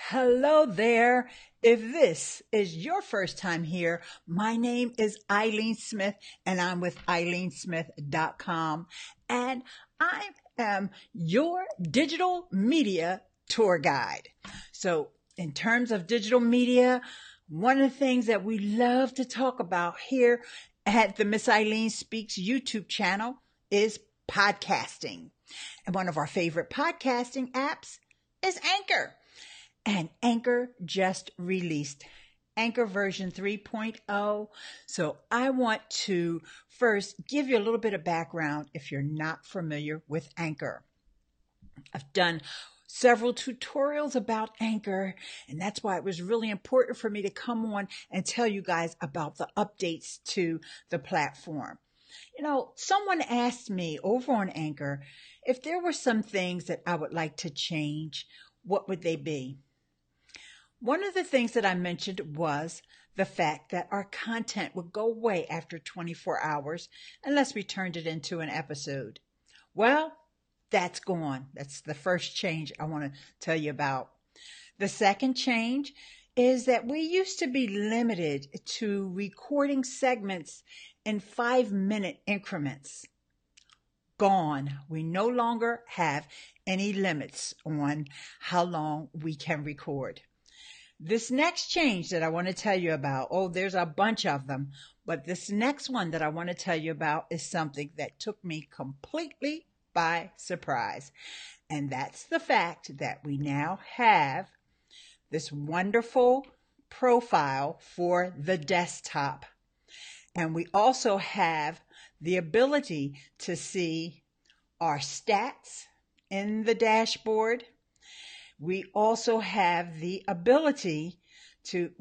Hello there. If this is your first time here, my name is Eileen Smith and I'm with eileensmith.com, and I am your digital media tour guide. So in terms of digital media, one of the things that we love to talk about here at the Miss Eileen Speaks YouTube channel is podcasting. And one of our favorite podcasting apps is Anchor. And Anchor just released Anchor version 3.0. So I want to first give you a little bit of background if you're not familiar with Anchor. I've done several tutorials about Anchor, and that's why it was really important for me to come on and tell you guys about the updates to the platform. You know, someone asked me over on Anchor if there were some things that I would like to change, what would they be? One of the things that I mentioned was the fact that our content would go away after 24 hours unless we turned it into an episode. Well, that's gone. That's the first change I want to tell you about. The second change is that we used to be limited to recording segments in 5-minute increments. Gone. We no longer have any limits on how long we can record. This next change that I want to tell you about, there's a bunch of them, but this next one that I want to tell you about is something that took me completely by surprise. And that's the fact that we now have this wonderful profile for the desktop. And we also have the ability to see our stats in the dashboard. We also have the ability to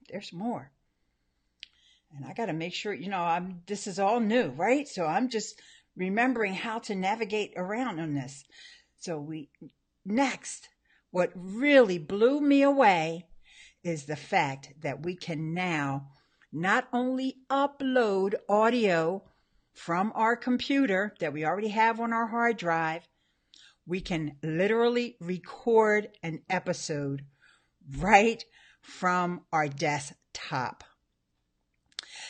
there's more. And I got to make sure, this is all new, right? So I'm just remembering how to navigate around on this. So next, what really blew me away is the fact that we can now not only upload audio from our computer that we already have on our hard drive, we can literally record an episode right from our desktop.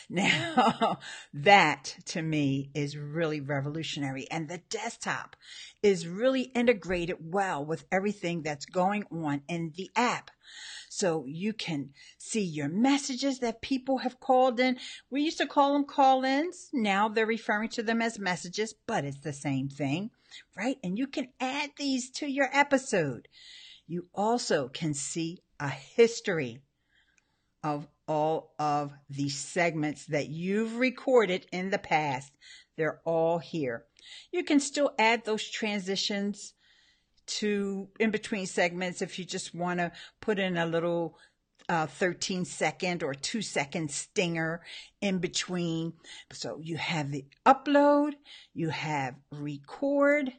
Now, that to me is really revolutionary. And the desktop is really integrated well with everything that's going on in the app. So you can see your messages that people have called in. We used to call them call-ins. Now they're referring to them as messages, but it's the same thing, right? And you can add these to your episode. You also can see a history of all of the segments that you've recorded in the past. They're all here. You can still add those transitions to in between segments if you just want to put in a little 13-second or 2-second stinger in between. So you have the upload, you have record,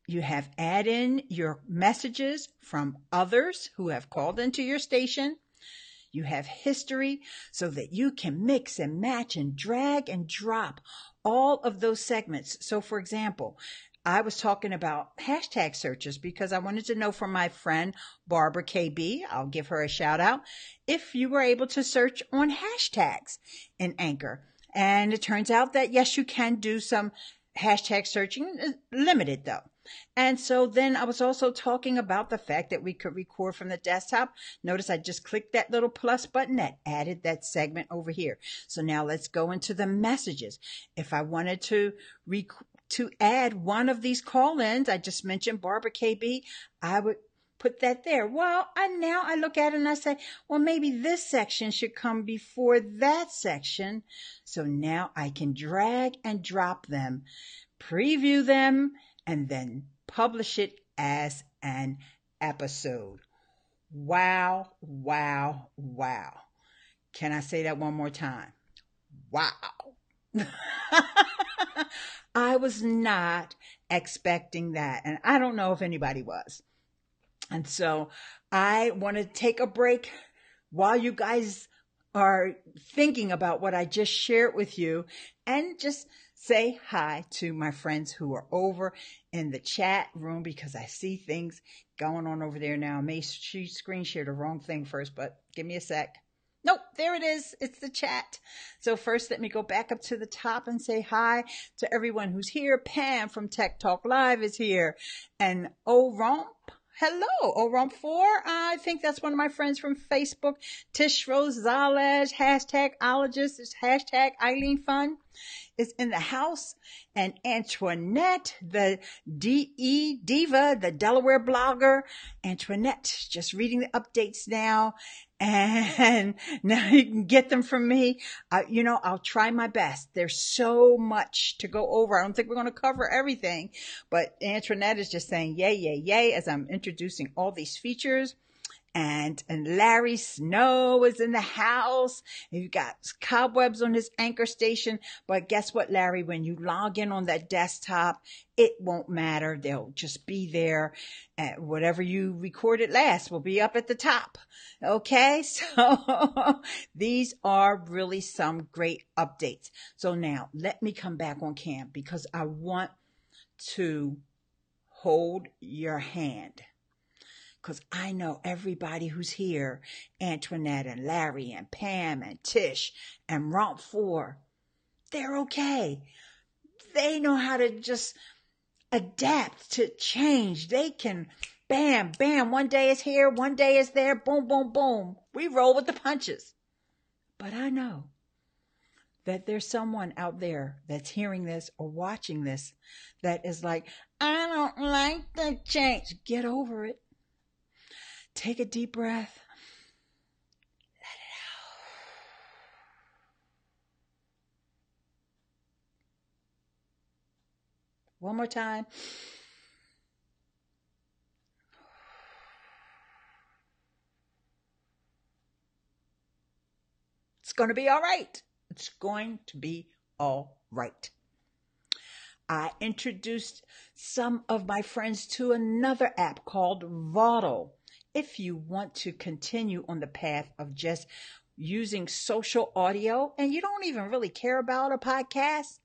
you have add in your messages from others who have called into your station. You have history so that you can mix and match and drag and drop all of those segments. So for example, I was talking about hashtag searches because I wanted to know from my friend Barbara KB, I'll give her a shout out, if you were able to search on hashtags in Anchor. And it turns out that yes, you can do some hashtag searching, limited though. And so then I was also talking about the fact that we could record from the desktop. Notice I just clicked that little plus button that added that segment over here. So now let's go into the messages. If I wanted to add one of these call-ins, I just mentioned Barbara KB, I would put that there. Well, now I look at it and I say, well, maybe this section should come before that section. So now I can drag and drop them, preview them, and then publish it as an episode. Wow, wow, wow. Can I say that one more time? Wow. I was not expecting that, and I don't know if anybody was. And so I want to take a break while you guys are thinking about what I just shared with you and just say hi to my friends who are over in the chat room because I see things going on over there now. I may screen share the wrong thing first, but give me a sec. Nope, there it is. It's the chat. So first, let me go back up to the top and say hi to everyone who's here. Pam from Tech Talk Live is here. And Romp. Hello, Romp 4. I think that's one of my friends from Facebook. Tish Rosales, hashtag ologist, is hashtag Eileen Fun is in the house, and Antoinette, the Diva, the Delaware blogger. Antoinette, just reading the updates now, and now you can get them from me. I'll try my best. There's so much to go over. I don't think we're going to cover everything, but Antoinette is just saying yay, yay, yay as I'm introducing all these features. And Larry Snow is in the house. You've got cobwebs on his anchor station. But guess what, Larry? When you log in on that desktop, it won't matter. They'll just be there. Whatever you recorded last will be up at the top. Okay? So these are really some great updates. So now let me come back on cam because I want to hold your hand. Because I know everybody who's here, Antoinette and Larry and Pam and Tish and Romp 4, they're okay. They know how to just adapt to change. They can bam, bam, one day it's here, one day it's there, boom, boom, boom. We roll with the punches. But I know that there's someone out there that's hearing this or watching this that is like, I don't like the change. Get over it. Take a deep breath. Let it out. One more time. It's going to be all right. It's going to be all right. I introduced some of my friends to another app called Vaudle. If you want to continue on the path of just using social audio and you don't even really care about a podcast,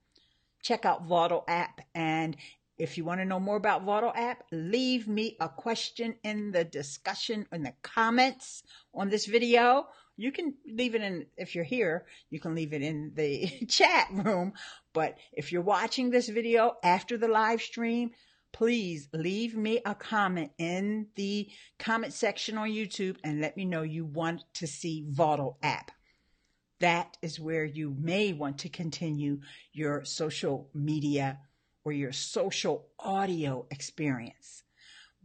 check out Vaudle app. And if you want to know more about Vaudle app, leave me a question in the discussion, in the comments on this video. You can leave it in, if you're here, you can leave it in the chat room. But if you're watching this video after the live stream, please leave me a comment in the comment section on YouTube and let me know you want to see Vaudle app. That is where you may want to continue your social media or your social audio experience.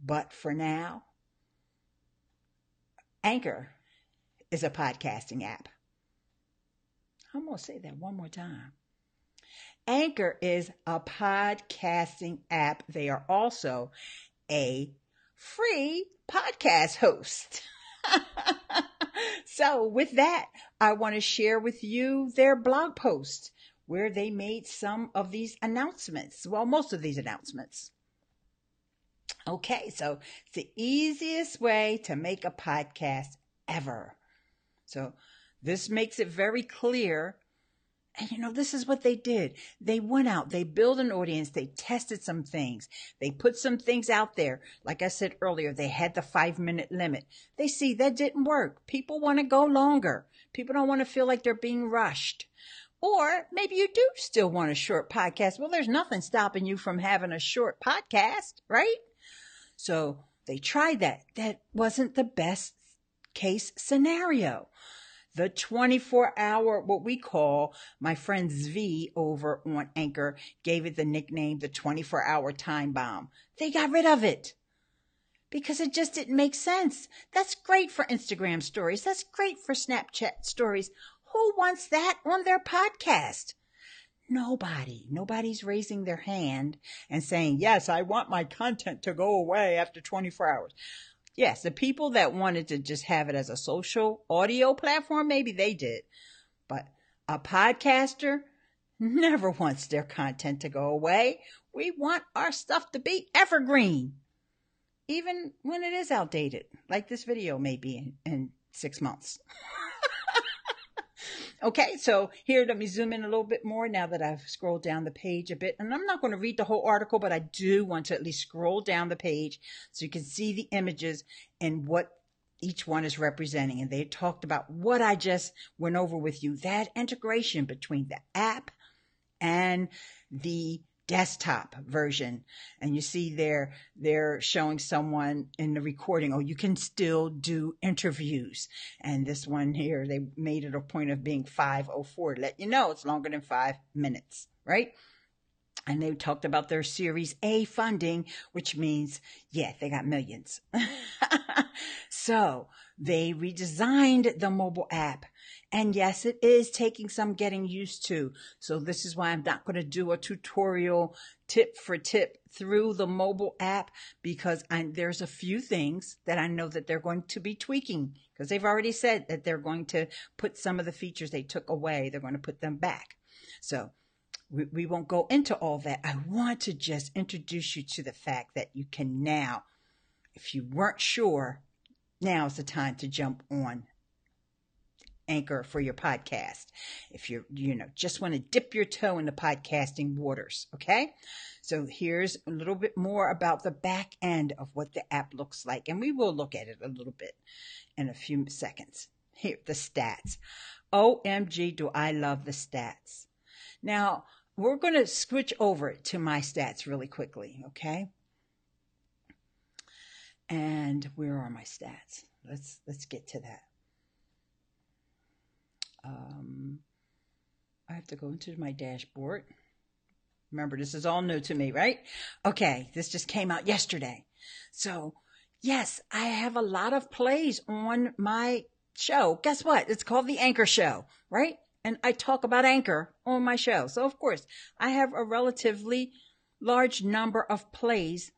But for now, Anchor is a podcasting app. I'm going to say that one more time. Anchor is a podcasting app. They are also a free podcast host. So with that, I want to share with you their blog post where they made some of these announcements. Well, most of these announcements. Okay, so it's the easiest way to make a podcast ever. So this makes it very clear. And this is what they did. They went out, they built an audience, they tested some things. They put some things out there. Like I said earlier, they had the 5-minute limit. They see that didn't work. People want to go longer. People don't want to feel like they're being rushed. Or maybe you do still want a short podcast. Well, there's nothing stopping you from having a short podcast, right? So they tried that. That wasn't the best case scenario. The 24-hour, what we call, my friend Zvi over on Anchor gave it the nickname, the 24-hour time bomb. They got rid of it because it just didn't make sense. That's great for Instagram stories. That's great for Snapchat stories. Who wants that on their podcast? Nobody. Nobody's raising their hand and saying, yes, I want my content to go away after 24 hours. Yes, the people that wanted to just have it as a social audio platform, maybe they did. But a podcaster never wants their content to go away. We want our stuff to be evergreen, even when it is outdated, like this video may be in 6 months. Okay, so here, let me zoom in a little bit more now that I've scrolled down the page a bit. And I'm not going to read the whole article, but I do want to at least scroll down the page so you can see the images and what each one is representing. And they talked about what I just went over with you, that integration between the app and the desktop version. And you see they're showing someone in the recording, oh, you can still do interviews. And this one here, they made it a point of being 5:04 to let you know it's longer than 5 minutes, right? And they talked about their Series A funding, which means, yeah, they got millions. So they redesigned the mobile app. And yes, it is taking some getting used to. So this is why I'm not going to do a tutorial tip for tip through the mobile app, because there's a few things that I know that they're going to be tweaking, because they've already said that they're going to put some of the features they took away, they're going to put them back. So we won't go into all that. I want to just introduce you to the fact that you can now, if you weren't sure, now is the time to jump on Anchor for your podcast. If you're, just want to dip your toe in the podcasting waters. Okay. So here's a little bit more about the back end of what the app looks like. And we will look at it a little bit in a few seconds. Here, the stats. OMG, do I love the stats. Now, we're going to switch over to my stats really quickly, okay? And where are my stats? Let's get to that. I have to go into my dashboard. Remember, this is all new to me, right? Okay, this just came out yesterday. So, yes, I have a lot of plays on my show. Guess what? It's called The Anchor Show, right? And I talk about Anchor on my show. So, of course, I have a relatively large number of plays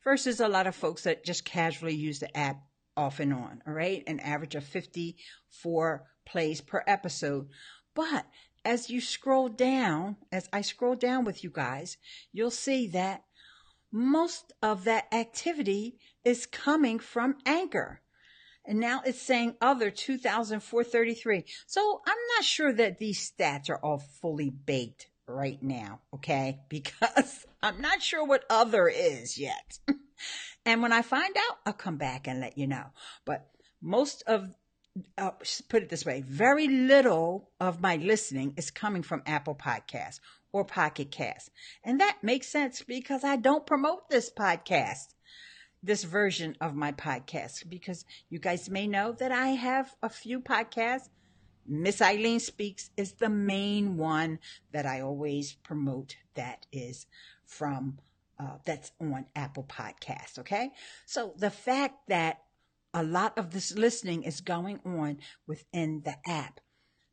versus a lot of folks that just casually use the app off and on, all right? An average of 54 plays per episode. But as I scroll down with you guys, you'll see that most of that activity is coming from Anchor. And now it's saying other 2,433. So I'm not sure that these stats are all fully baked right now, okay? Because I'm not sure what other is yet. And when I find out, I'll come back and let you know. But most of, put it this way, very little of my listening is coming from Apple Podcasts or Pocket Casts. And that makes sense because I don't promote this podcast, this version of my podcast, because you guys may know that I have a few podcasts. Miss Eileen Speaks is the main one that I always promote, that is from that's on Apple Podcasts. Okay, so the fact that a lot of this listening is going on within the app,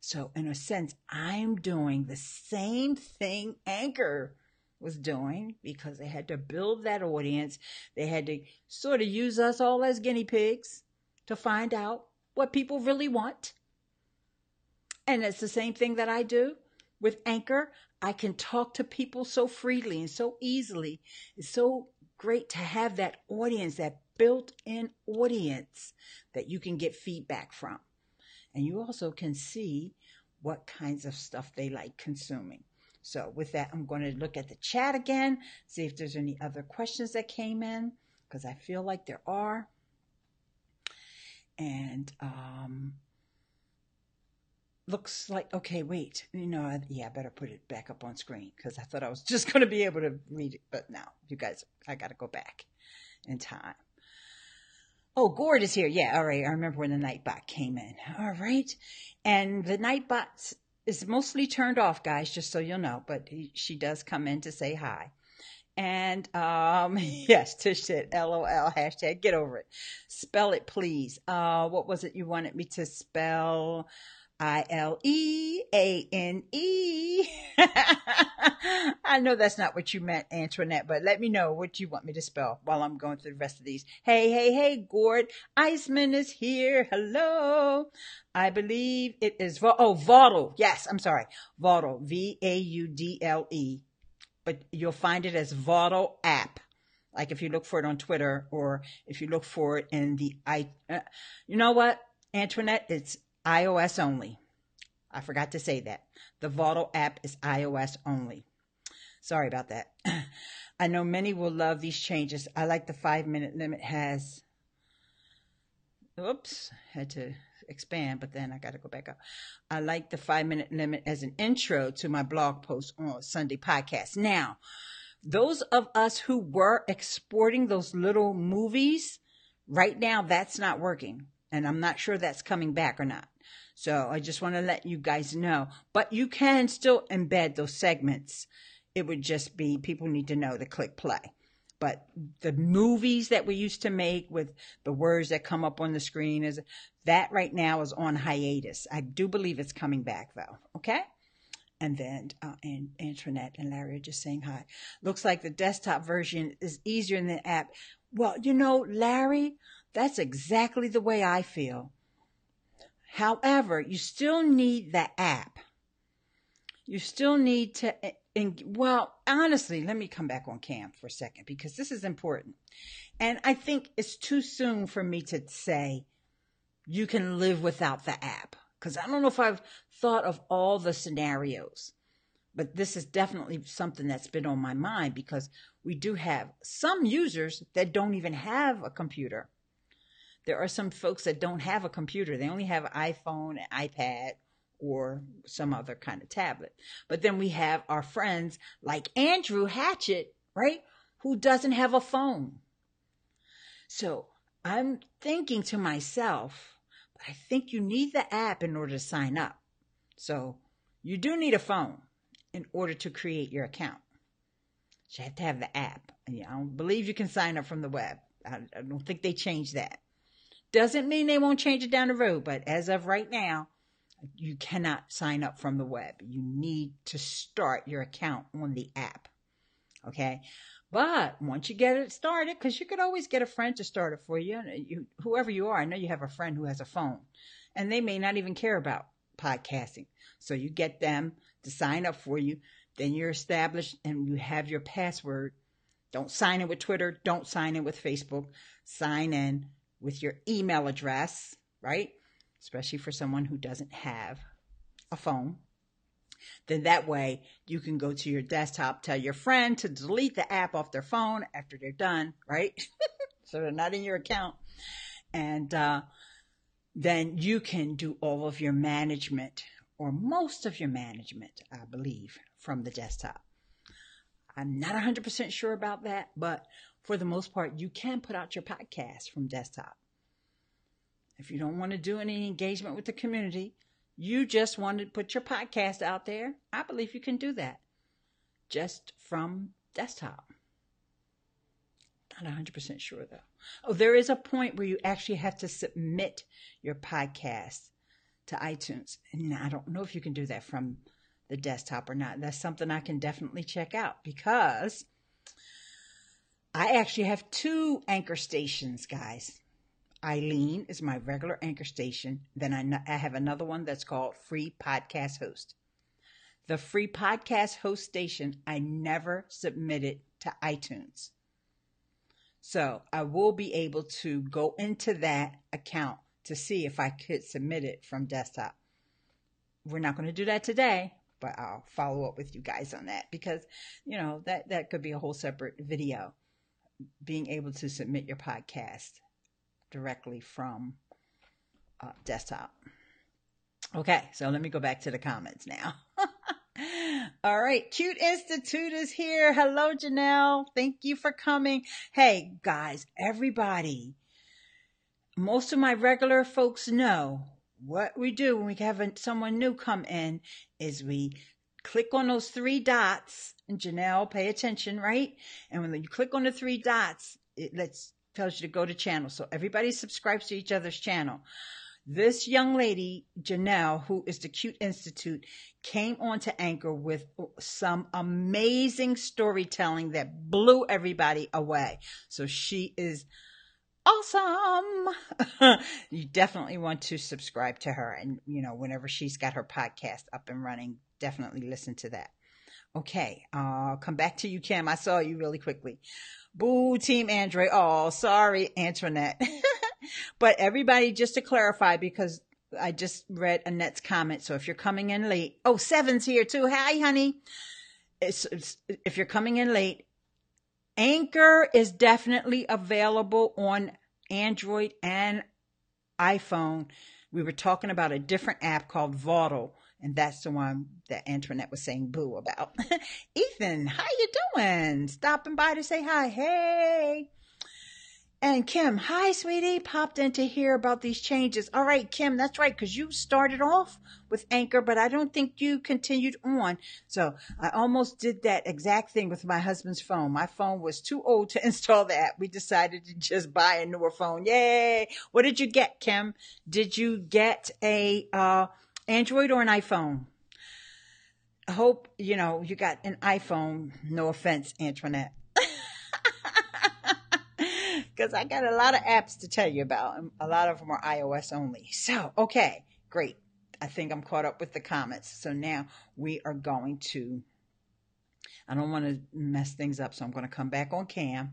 so in a sense I'm doing the same thing Anchor was doing, because they had to build that audience. They had to sort of use us all as guinea pigs to find out what people really want. And it's the same thing that I do with Anchor. I can talk to people so freely and so easily. It's so great to have that audience, that built-in audience that you can get feedback from. And you also can see what kinds of stuff they like consuming. So with that, I'm going to look at the chat again, see if there's any other questions that came in, because I feel like there are. And looks like, okay, wait, I better put it back up on screen, because I thought I was just going to be able to read it. But now, you guys, I got to go back in time. Oh, Gord is here. Yeah, all right. I remember when the Nightbot came in. All right. And the Nightbot is mostly turned off, guys, just so you'll know. But she does come in to say hi. And yes, Tish said, LOL, hashtag get over it. Spell it, please. What was it you wanted me to spell? ILEANE. I know that's not what you meant, Antoinette, but let me know what you want me to spell while I'm going through the rest of these. Hey, Gord Iceman is here. Hello. I believe it is, Vaudle. Yes, I'm sorry. Vaudle, VAUDLE. But you'll find it as Vaudle app. Like if you look for it on Twitter, or if you look for it in the, you know what, Antoinette, it's iOS only. I forgot to say that. The Vaudle app is iOS only. Sorry about that. I know many will love these changes. I like the 5-minute limit has, oops, had to expand, but then I got to go back up. I like the 5-minute limit as an intro to my blog post on Sunday podcast. Now, those of us who were exporting those little movies, right now that's not working. And I'm not sure that's coming back or not. So I just want to let you guys know. But you can still embed those segments. It would just be, people need to know to click play. But the movies that we used to make with the words that come up on the screen, is that right now is on hiatus. I do believe it's coming back though. Okay. And then Antoinette and Larry are just saying hi. Looks like the desktop version is easier than the app. Well, you know, Larry, that's exactly the way I feel. However, you still need the app. You still need to, well, honestly, let me come back on cam for a second because this is important. And I think it's too soon for me to say you can live without the app, because I don't know if I've thought of all the scenarios. But this is definitely something that's been on my mind, because we do have some users that don't even have a computer. There are some folks that don't have a computer. They only have an iPhone, an iPad, or some other kind of tablet. But then we have our friends like Andrew Hatchett, right, who doesn't have a phone. So I'm thinking to myself, I think you need the app in order to sign up. So you do need a phone in order to create your account. You have to have the app. And I don't believe you can sign up from the web. I don't think they changed that. Doesn't mean they won't change it down the road, but as of right now, you cannot sign up from the web. You need to start your account on the app. Okay? But once you get it started, because you could always get a friend to start it for you, whoever you are. I know you have a friend who has a phone, and they may not even care about podcasting. So you get them to sign up for you. Then you're established and you have your password. Don't sign in with Twitter. Don't sign in with Facebook. Sign in with your email address, right? Especially for someone who doesn't have a phone. Then that way you can go to your desktop, tell your friend to delete the app off their phone after they're done, right? So they're not in your account. And then you can do all of your management, or most of your management, I believe, from the desktop. I'm not 100% sure about that, but for the most part, you can put out your podcast from desktop. If you don't want to do any engagement with the community, you just want to put your podcast out there, I believe you can do that just from desktop. Not 100% sure though. Oh, there is a point where you actually have to submit your podcast to iTunes. And I don't know if you can do that from the desktop or not. That's something I can definitely check out, because I actually have 2 anchor stations, guys. Eileen is my regular anchor station. Then I have another one that's called Free Podcast Host. The Free Podcast Host station, I never submitted to iTunes. So I will be able to go into that account to see if I could submit it from desktop. We're not going to do that today, but I'll follow up with you guys on that, because, you know, that could be a whole separate video, being able to submit your podcast directly from desktop. Okay, so let me go back to the comments now. All right, Cute Institute is here. Hello, Janelle. Thank you for coming. Hey, guys, everybody, most of my regular folks know what we do when we have someone new come in is we click on those 3 dots. And Janelle, pay attention, right? And when you click on the 3 dots, it tells you to go to channel. So everybody subscribes to each other's channel. This young lady, Janelle, who is the Cute Institute, came on to Anchor with some amazing storytelling that blew everybody away. So she is awesome. You definitely want to subscribe to her. And, you know, whenever she's got her podcast up and running, definitely listen to that. Okay, I'll come back to you, Kim. I saw you really quickly. Boo, Team Android. Oh, sorry, Antoinette. But everybody, just to clarify, because I just read Annette's comment. So if you're coming in late, oh, Seven's here too. Hi, honey. If you're coming in late, Anchor is definitely available on Android and iPhone. We were talking about a different app called Vaudle, and that's the one that Antoinette was saying boo about. Ethan, how you doing? Stopping by to say hi. Hey. And Kim, hi, sweetie. Popped in to hear about these changes. All right, Kim, that's right, because you started off with Anchor, but I don't think you continued on. So I almost did that exact thing with my husband's phone. My phone was too old to install the app. We decided to just buy a newer phone. Yay! What did you get, Kim? Did you get a Android or an iPhone? I hope, you got an iPhone. No offense, Antoinette. Because I got a lot of apps to tell you about. And a lot of them are iOS only. So, okay, great. I think I'm caught up with the comments. So now we are going to, I don't want to mess things up. So I'm going to come back on cam.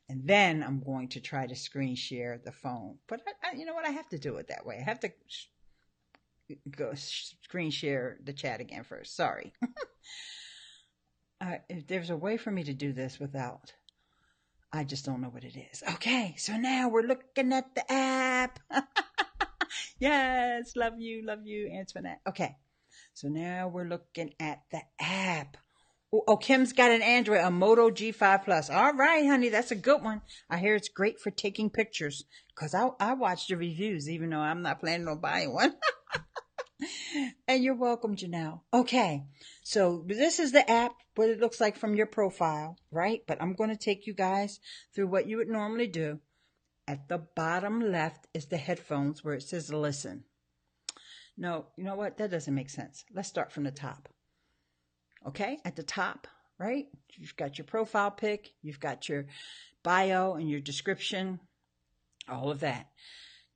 And then I'm going to try to screen share the phone. But you know what? I have to do it that way. I have to go screen share the chat again first. Sorry. If there's a way for me to do this without... I just don't know what it is. Okay, so now we're looking at the app. Yes, love you, Antoinette. Okay, so now we're looking at the app. Oh, Kim's got an Android, a Moto G5 Plus. All right, honey, that's a good one. I hear it's great for taking pictures because I watched the reviews, even though I'm not planning on buying one. And you're welcome, Janelle. Okay, so this is the app, what it looks like from your profile, right? But I'm going to take you guys through what you would normally do. At the bottom left is the headphones where it says listen. No, you know what? That doesn't make sense. Let's start from the top. Okay, at the top, right? You've got your profile pic, you've got your bio and your description, all of that.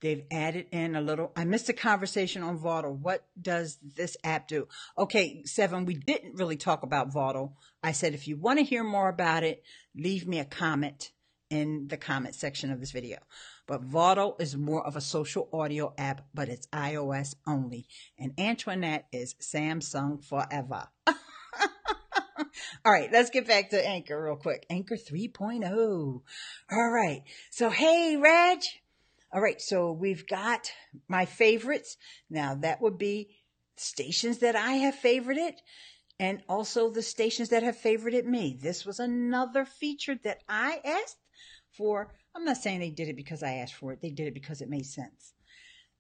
They've added in a little, I missed a conversation on Vaudle. What does this app do? Okay, 7, we didn't really talk about Vaudle. I said, if you want to hear more about it, leave me a comment in the comment section of this video. But Vaudle is more of a social audio app, but it's iOS only. And Antoinette is Samsung forever. All right, let's get back to Anchor real quick. Anchor 3.0. All right, so hey, Reg. All right, so we've got my favorites. Now, that would be stations that I have favorited and also the stations that have favorited me. This was another feature that I asked for. I'm not saying they did it because I asked for it. They did it because it made sense.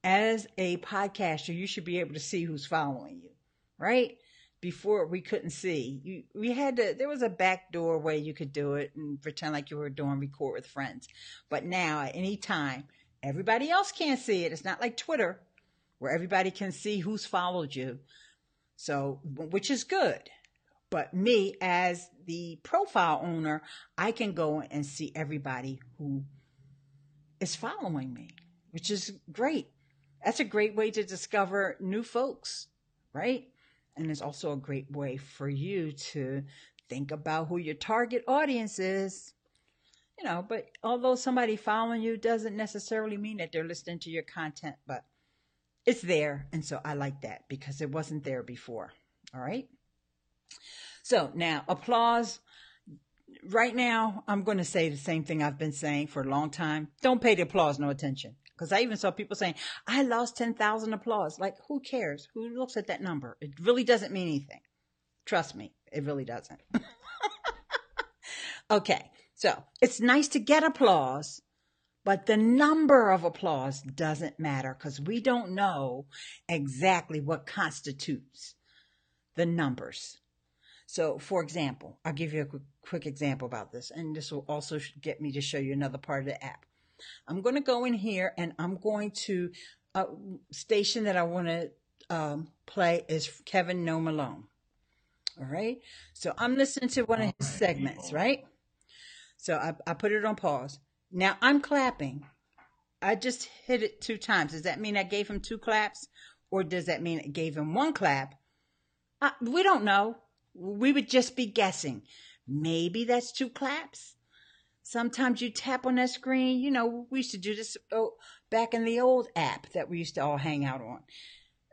As a podcaster, you should be able to see who's following you, right? Before we couldn't see. There was a backdoor way you could do it and pretend like you were doing record with friends. But now, at any time, everybody else can't see it. It's not like Twitter where everybody can see who's followed you. So, which is good. But me as the profile owner, I can go and see everybody who is following me, which is great. That's a great way to discover new folks, right? And it's also a great way for you to think about who your target audience is. But although somebody following you doesn't necessarily mean that they're listening to your content, but it's there. And so I like that because it wasn't there before. All right. So now applause. Right now, I'm going to say the same thing I've been saying for a long time. Don't pay the applause no attention. Because I even saw people saying, I lost 10,000 applause. Like, who cares? Who looks at that number? It really doesn't mean anything. Trust me, it really doesn't. Okay. So it's nice to get applause, but the number of applause doesn't matter because we don't know exactly what constitutes the numbers. So, for example, I'll give you a quick example about this, and this will also get me to show you another part of the app. I'm going to go in here, and I'm going to, station that I want to play is Kevin No Malone. All right? So I'm listening to one of his segments, right? So I put it on pause. Now I'm clapping. I just hit it 2 times. Does that mean I gave him 2 claps? Or does that mean I gave him 1 clap? We don't know. We would just be guessing. Maybe that's 2 claps. Sometimes you tap on that screen. You know, we used to do this back in the old app that we used to all hang out on.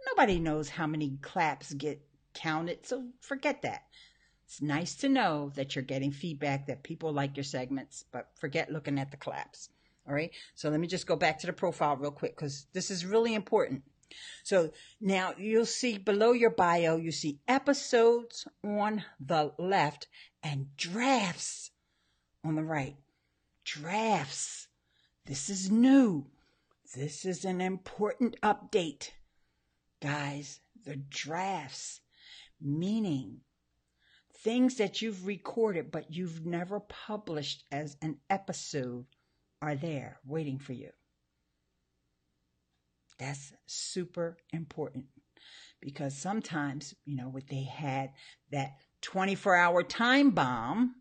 Nobody knows how many claps get counted, so forget that. It's nice to know that you're getting feedback, that people like your segments, but forget looking at the claps. All right. So let me just go back to the profile real quick because this is really important. So now you'll see below your bio, you see episodes on the left and drafts on the right. Drafts. This is new. This is an important update. Guys, the drafts, meaning things that you've recorded but you've never published as an episode are there waiting for you. That's super important because sometimes, you know, what they had that 24-hour time bomb,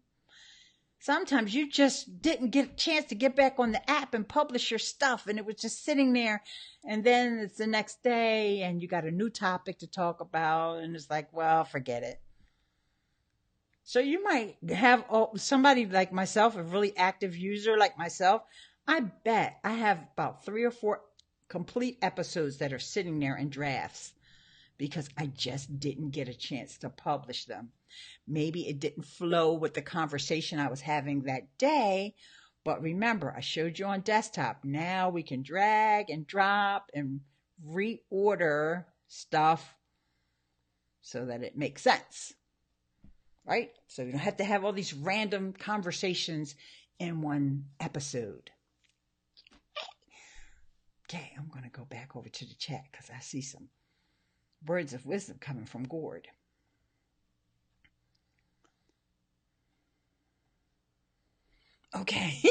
sometimes you just didn't get a chance to get back on the app and publish your stuff, and it was just sitting there, and then it's the next day and you got a new topic to talk about, and it's like, well, forget it. So you might have somebody like myself, a really active user like myself. I bet I have about 3 or 4 complete episodes that are sitting there in drafts because I just didn't get a chance to publish them. Maybe it didn't flow with the conversation I was having that day. But remember, I showed you on desktop. Now we can drag and drop and reorder stuff so that it makes sense. Right? So you don't have to have all these random conversations in one episode. Okay, I'm going to go back over to the chat because I see some words of wisdom coming from Gord. Okay.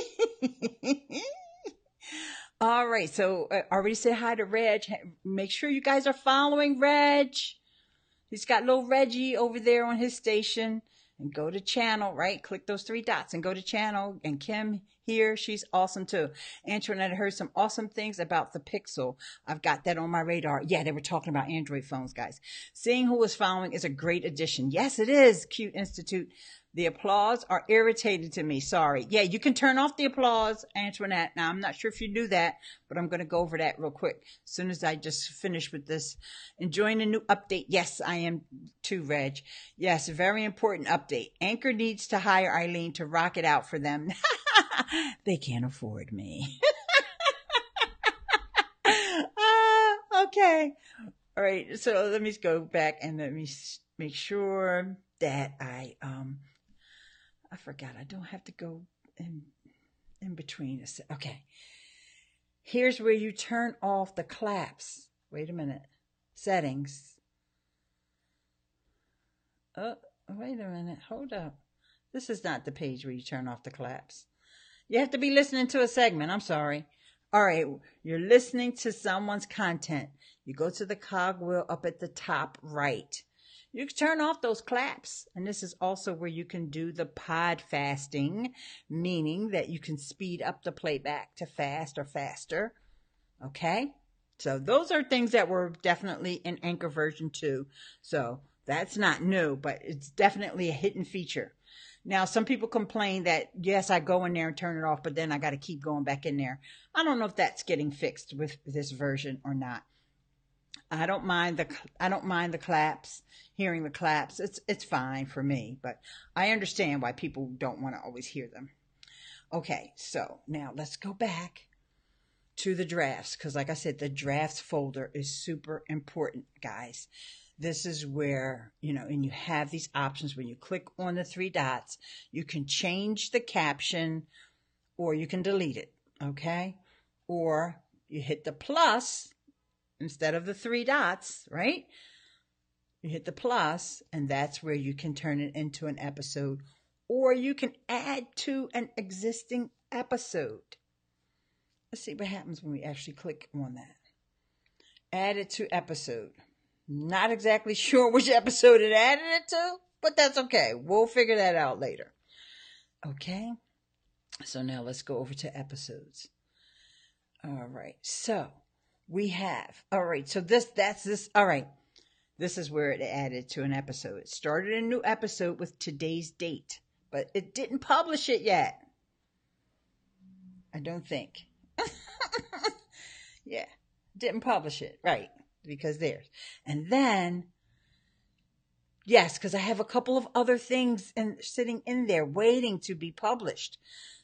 All right, so I already said hi to Reg. Make sure you guys are following Reg. He's got little Reggie over there on his station. And go to channel, right? Click those 3 dots and go to channel. And Kim here, she's awesome too. Antoinette, I heard some awesome things about the Pixel. I've got that on my radar. Yeah, they were talking about Android phones, guys. Seeing who is following is a great addition. Yes, it is, Cute Institute. The applause are irritated to me. Sorry. Yeah, you can turn off the applause, Antoinette. Now, I'm not sure if you knew that, but I'm going to go over that real quick as soon as I just finish with this. Enjoying a new update. Yes, I am too, Reg. Yes, a very important update. Anchor needs to hire Eileen to rock it out for them. They can't afford me. Okay. All right. So let me go back and let me make sure that I forgot. I don't have to go in between. Okay. Here's where you turn off the claps. Wait a minute. Settings. Oh, wait a minute. Hold up. This is not the page where you turn off the claps. You have to be listening to a segment. I'm sorry. All right. You're listening to someone's content. You go to the cogwheel up at the top right. You can turn off those claps. And this is also where you can do the pod fasting, meaning that you can speed up the playback to fast or faster. Okay? So those are things that were definitely in Anchor version 2. So that's not new, but it's definitely a hidden feature. Now, some people complain that, yes, I go in there and turn it off, but then I got to keep going back in there. I don't know if that's getting fixed with this version or not. I don't mind the claps, hearing the claps. It's fine for me, but I understand why people don't want to always hear them. Okay, so now let's go back to the drafts, because like I said, the drafts folder is super important, guys. This is where, and you have these options. When you click on the 3 dots, you can change the caption or you can delete it, okay? Or you hit the plus instead of the 3 dots, right? You hit the plus, and that's where you can turn it into an episode, or you can add to an existing episode. Let's see what happens when we actually click on that. Add it to episode. Not exactly sure which episode it added it to, but that's okay. We'll figure that out later. Okay. So now let's go over to episodes. All right. So we have, all right. So that's this. All right. This is where it added to an episode. It started a new episode with today's date, but it didn't publish it yet. I don't think. Yeah. Didn't publish it. Right. Because there's. And then, yes, because I have a couple of other things sitting in there waiting to be published.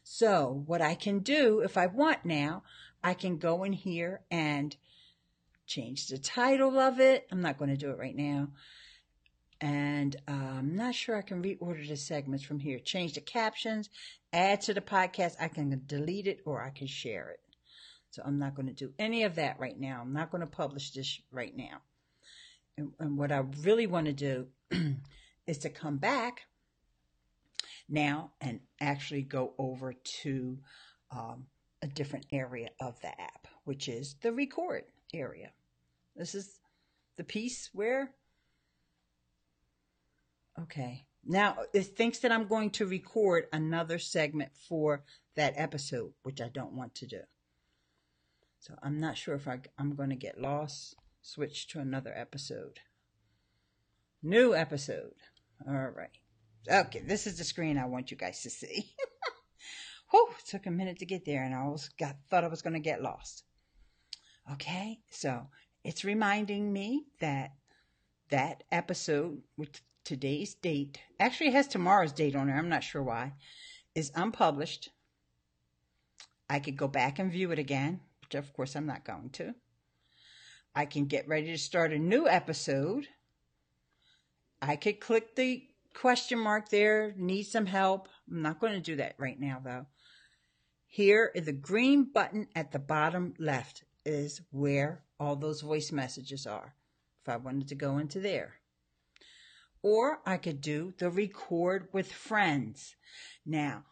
So what I can do if I want now, I can go in here and change the title of it. I'm not going to do it right now. And I'm not sure I can reorder the segments from here. Change the captions, add to the podcast. I can delete it or I can share it. So I'm not going to do any of that right now. I'm not going to publish this right now. And what I really want to do is to come back now and actually go over to a different area of the app, which is the record area. This is the piece where, okay, now it thinks that I'm going to record another segment for that episode, which I don't want to do. So I'm not sure if I'm going to get lost. Switch to another episode. New episode. All right. Okay, this is the screen I want you guys to see. Whew, it took a minute to get there and I thought I was going to get lost. Okay, so it's reminding me that that episode with today's date, actually it has tomorrow's date on there, I'm not sure why, is unpublished. I could go back and view it again, which of course I'm not going to. I can get ready to start a new episode. I could click the question mark there, need some help. I'm not going to do that right now though. Here is the green button at the bottom left is where all those voice messages are. If I wanted to go into there. Or I could do the record with friends. Now,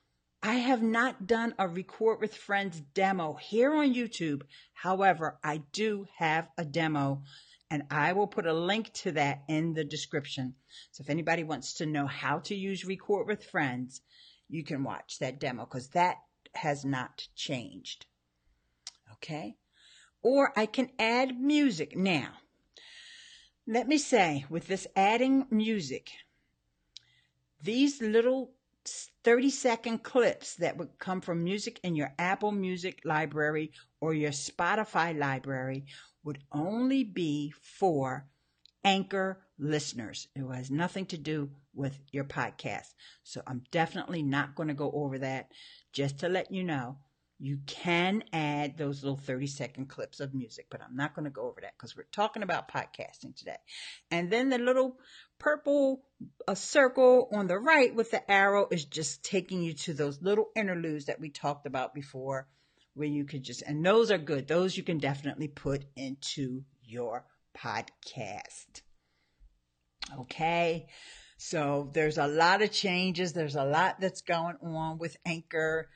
I have not done a record with friends demo here on YouTube. However, I do have a demo and I will put a link to that in the description. So if anybody wants to know how to use record with friends, you can watch that demo because that has not changed. Okay. Or I can add music. Now, let me say with this adding music, these little 30-second clips that would come from music in your Apple Music library or your Spotify library would only be for Anchor listeners. It has nothing to do with your podcast. So I'm definitely not going to go over that. Just to let you know, you can add those little 30-second clips of music, but I'm not going to go over that because we're talking about podcasting today. And then the little purple circle on the right with the arrow is just taking you to those little interludes that we talked about before, where you could just, and those are good. Those you can definitely put into your podcast. Okay. So there's a lot of changes. There's a lot that's going on with Anchor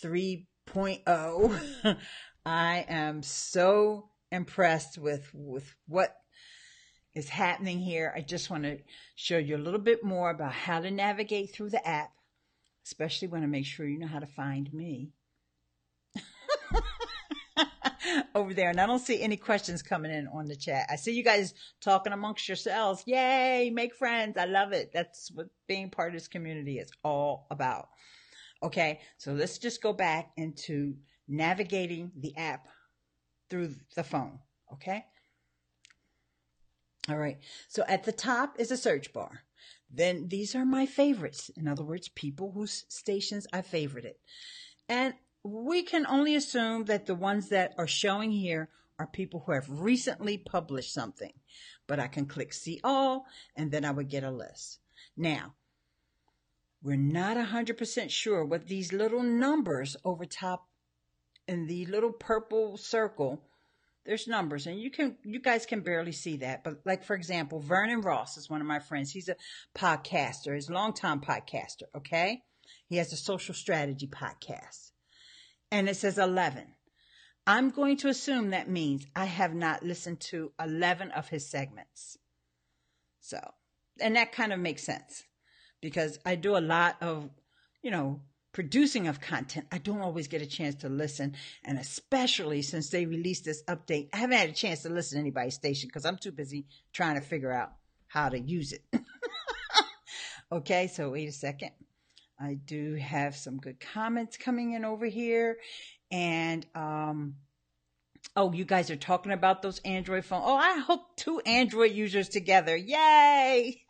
3.0. I am so impressed with what is happening here. I just want to show you a little bit more about how to navigate through the app, especially want to make sure you know how to find me over there. And I don't see any questions coming in on the chat. I see you guys talking amongst yourselves. Yay, make friends. I love it. That's what being part of this community is all about. Okay, so let's just go back into navigating the app through the phone. Okay. All right. So at the top is a search bar. Then these are my favorites. In other words, people whose stations I favorited. And we can only assume that the ones that are showing here are people who have recently published something. But I can click see all, and then I would get a list. Now, we're not 100% sure what these little numbers over top in the little purple circle, there's numbers, and you guys can barely see that. But like, for example, Vernon Ross is one of my friends. He's a podcaster. He's a longtime podcaster. Okay. He has a social strategy podcast and it says 11. I'm going to assume that means I have not listened to 11 of his segments. So, and that kind of makes sense because I do a lot of, producing of content. I don't always get a chance to listen. And especially since they released this update, I haven't had a chance to listen to anybody's station because I'm too busy trying to figure out how to use it. Okay, so wait a second. I do have some good comments coming in over here. And oh, you guys are talking about those Android phones. Oh, I hooked 2 Android users together. Yay!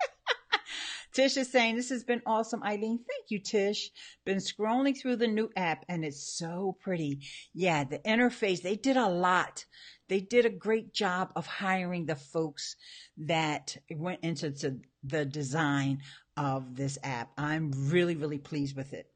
Tish is saying, this has been awesome, Eileen. Thank you, Tish. Been scrolling through the new app and it's so pretty. Yeah, the interface, they did a lot. They did a great job of hiring the folks that went into the design of this app. I'm really, really pleased with it.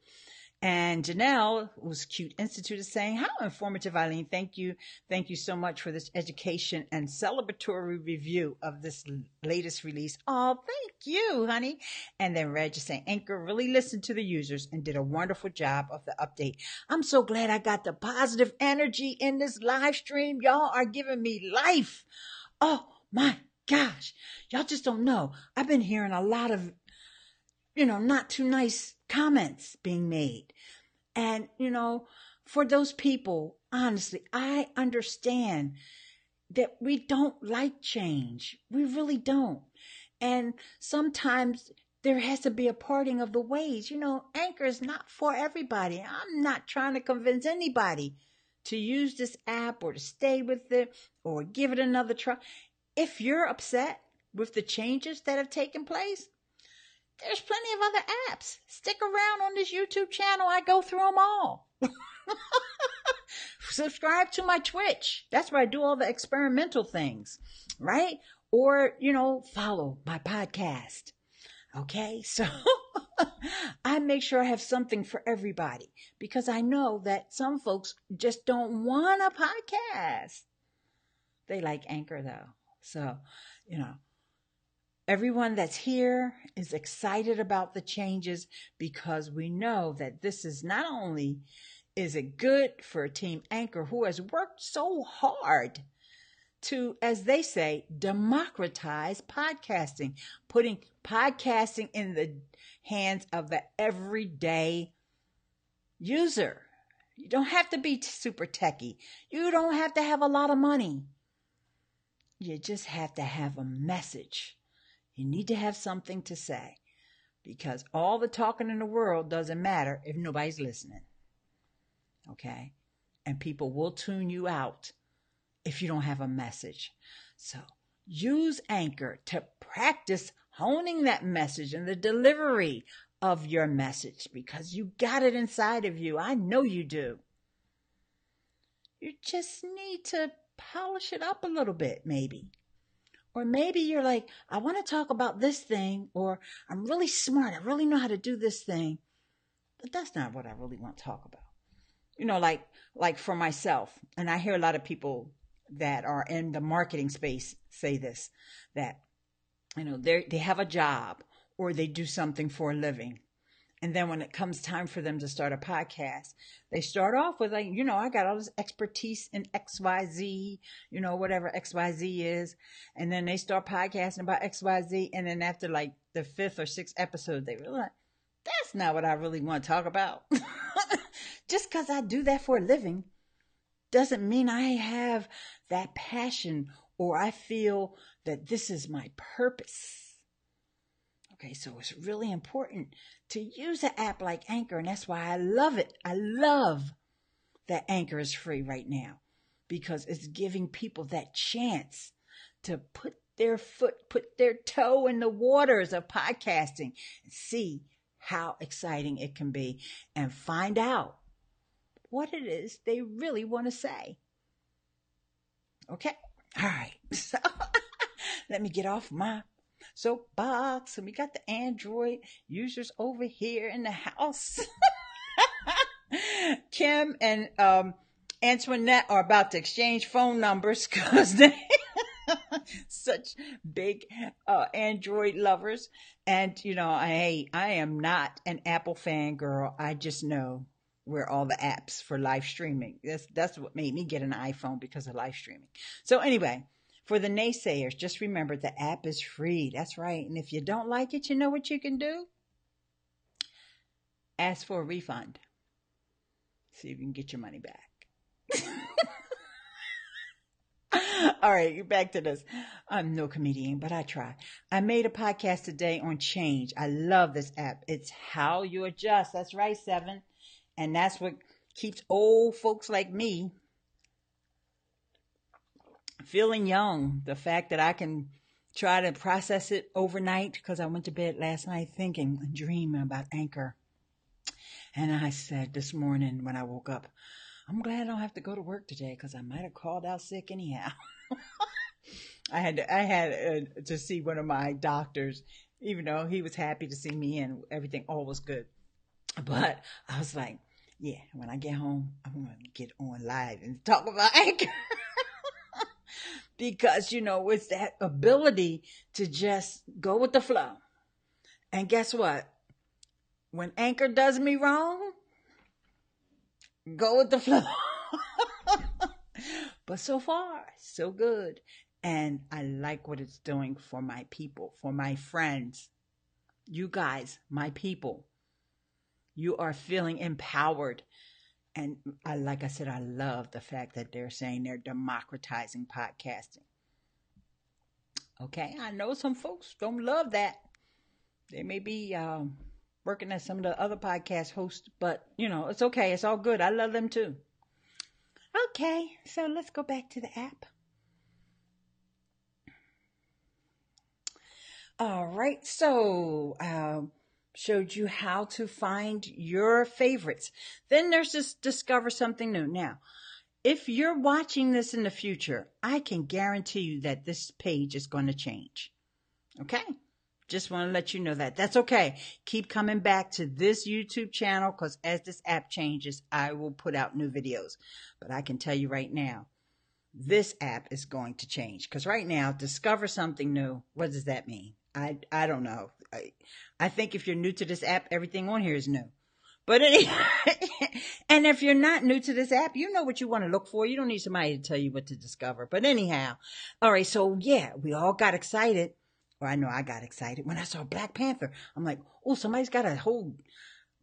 And Janelle was Cute Institute is saying, how informative, Eileen. Thank you. Thank you so much for this education and celebratory review of this latest release. Oh, thank you, honey. And then Reg is saying, Anchor really listened to the users and did a wonderful job of the update. I'm so glad I got the positive energy in this live stream. Y'all are giving me life. Oh my gosh. Y'all just don't know. I've been hearing a lot of, not too nice comments being made. And, for those people, honestly, I understand that we don't like change. We really don't. And sometimes there has to be a parting of the ways. Anchor is not for everybody. I'm not trying to convince anybody to use this app or to stay with it or give it another try. If you're upset with the changes that have taken place, there's plenty of other apps. Stick around on this YouTube channel. I go through them all. Subscribe to my Twitch. That's where I do all the experimental things, right? Or, follow my podcast. Okay, so I make sure I have something for everybody because I know that some folks just don't want a podcast. They like Anchor though. So, everyone that's here is excited about the changes because we know that this is not only is it good for Team Anchor who has worked so hard to, as they say, democratize podcasting, putting podcasting in the hands of the everyday user. You don't have to be super techie. You don't have to have a lot of money. You just have to have a message. You need to have something to say because all the talking in the world doesn't matter if nobody's listening. Okay? And people will tune you out if you don't have a message. So use Anchor to practice honing that message and the delivery of your message because you got it inside of you. I know you do. You just need to polish it up a little bit, maybe. Or maybe you're like, I want to talk about this thing, or I'm really smart. I really know how to do this thing. But that's not what I really want to talk about. Like for myself, and I hear a lot of people that are in the marketing space say this, that, they have a job or they do something for a living. And then when it comes time for them to start a podcast, they start off with like, I got all this expertise in XYZ, whatever XYZ is. And then they start podcasting about XYZ. And then after like the 5th or 6th episode, they realize that's not what I really want to talk about. Just because I do that for a living doesn't mean I have that passion or I feel that this is my purpose. Okay, so it's really important to use an app like Anchor, and that's why I love it. I love that Anchor is free right now because it's giving people that chance to put their toe in the waters of podcasting and see how exciting it can be and find out what it is they really want to say. Okay? All right. So let me get off my soapbox, and we got the Android users over here in the house. Kim and Antoinette are about to exchange phone numbers because they such big Android lovers. And I am not an Apple fan girl. I just know where all the apps for live streaming. That's what made me get an iPhone, because of live streaming. So anyway, for the naysayers, just remember the app is free. That's right. And if you don't like it, you know what you can do? Ask for a refund. See if you can get your money back. All right, back to this. I'm no comedian, but I try. I made a podcast today on change. I love this app. It's how you adjust. That's right, 7. And that's what keeps old folks like me feeling young. The fact that I can try to process it overnight, because I went to bed last night thinking and dreaming about Anchor. And I said this morning when I woke up, I'm glad I don't have to go to work today, because I might have called out sick anyhow. I had to see one of my doctors, even though he was happy to see me and everything, all was good. But I was like, yeah, when I get home, I'm going to get on live and talk about Anchor. Because, it's that ability to just go with the flow. And guess what? When Anchor does me wrong, go with the flow. But so far, so good. And I like what it's doing for my people, for my friends. You guys, my people. You are feeling empowered. And like I said, I love the fact that they're saying they're democratizing podcasting. Okay, I know some folks don't love that. They may be working as some of the other podcast hosts, but, it's okay. It's all good. I love them too. Okay, so let's go back to the app. All right, so showed you how to find your favorites. Then there's this discover something new. Now, if you're watching this in the future, I can guarantee you that this page is going to change. Okay? Just want to let you know that. That's okay. Keep coming back to this YouTube channel, because as this app changes, I will put out new videos. But I can tell you right now, this app is going to change. Because right now, discover something new. What does that mean? I don't know. I think if you're new to this app, everything on here is new. But anyway, and if you're not new to this app, you know what you want to look for. You don't need somebody to tell you what to discover. But anyhow, all right, so yeah, we all got excited. Or I know I got excited when I saw Black Panther. I'm like, oh, somebody's got a whole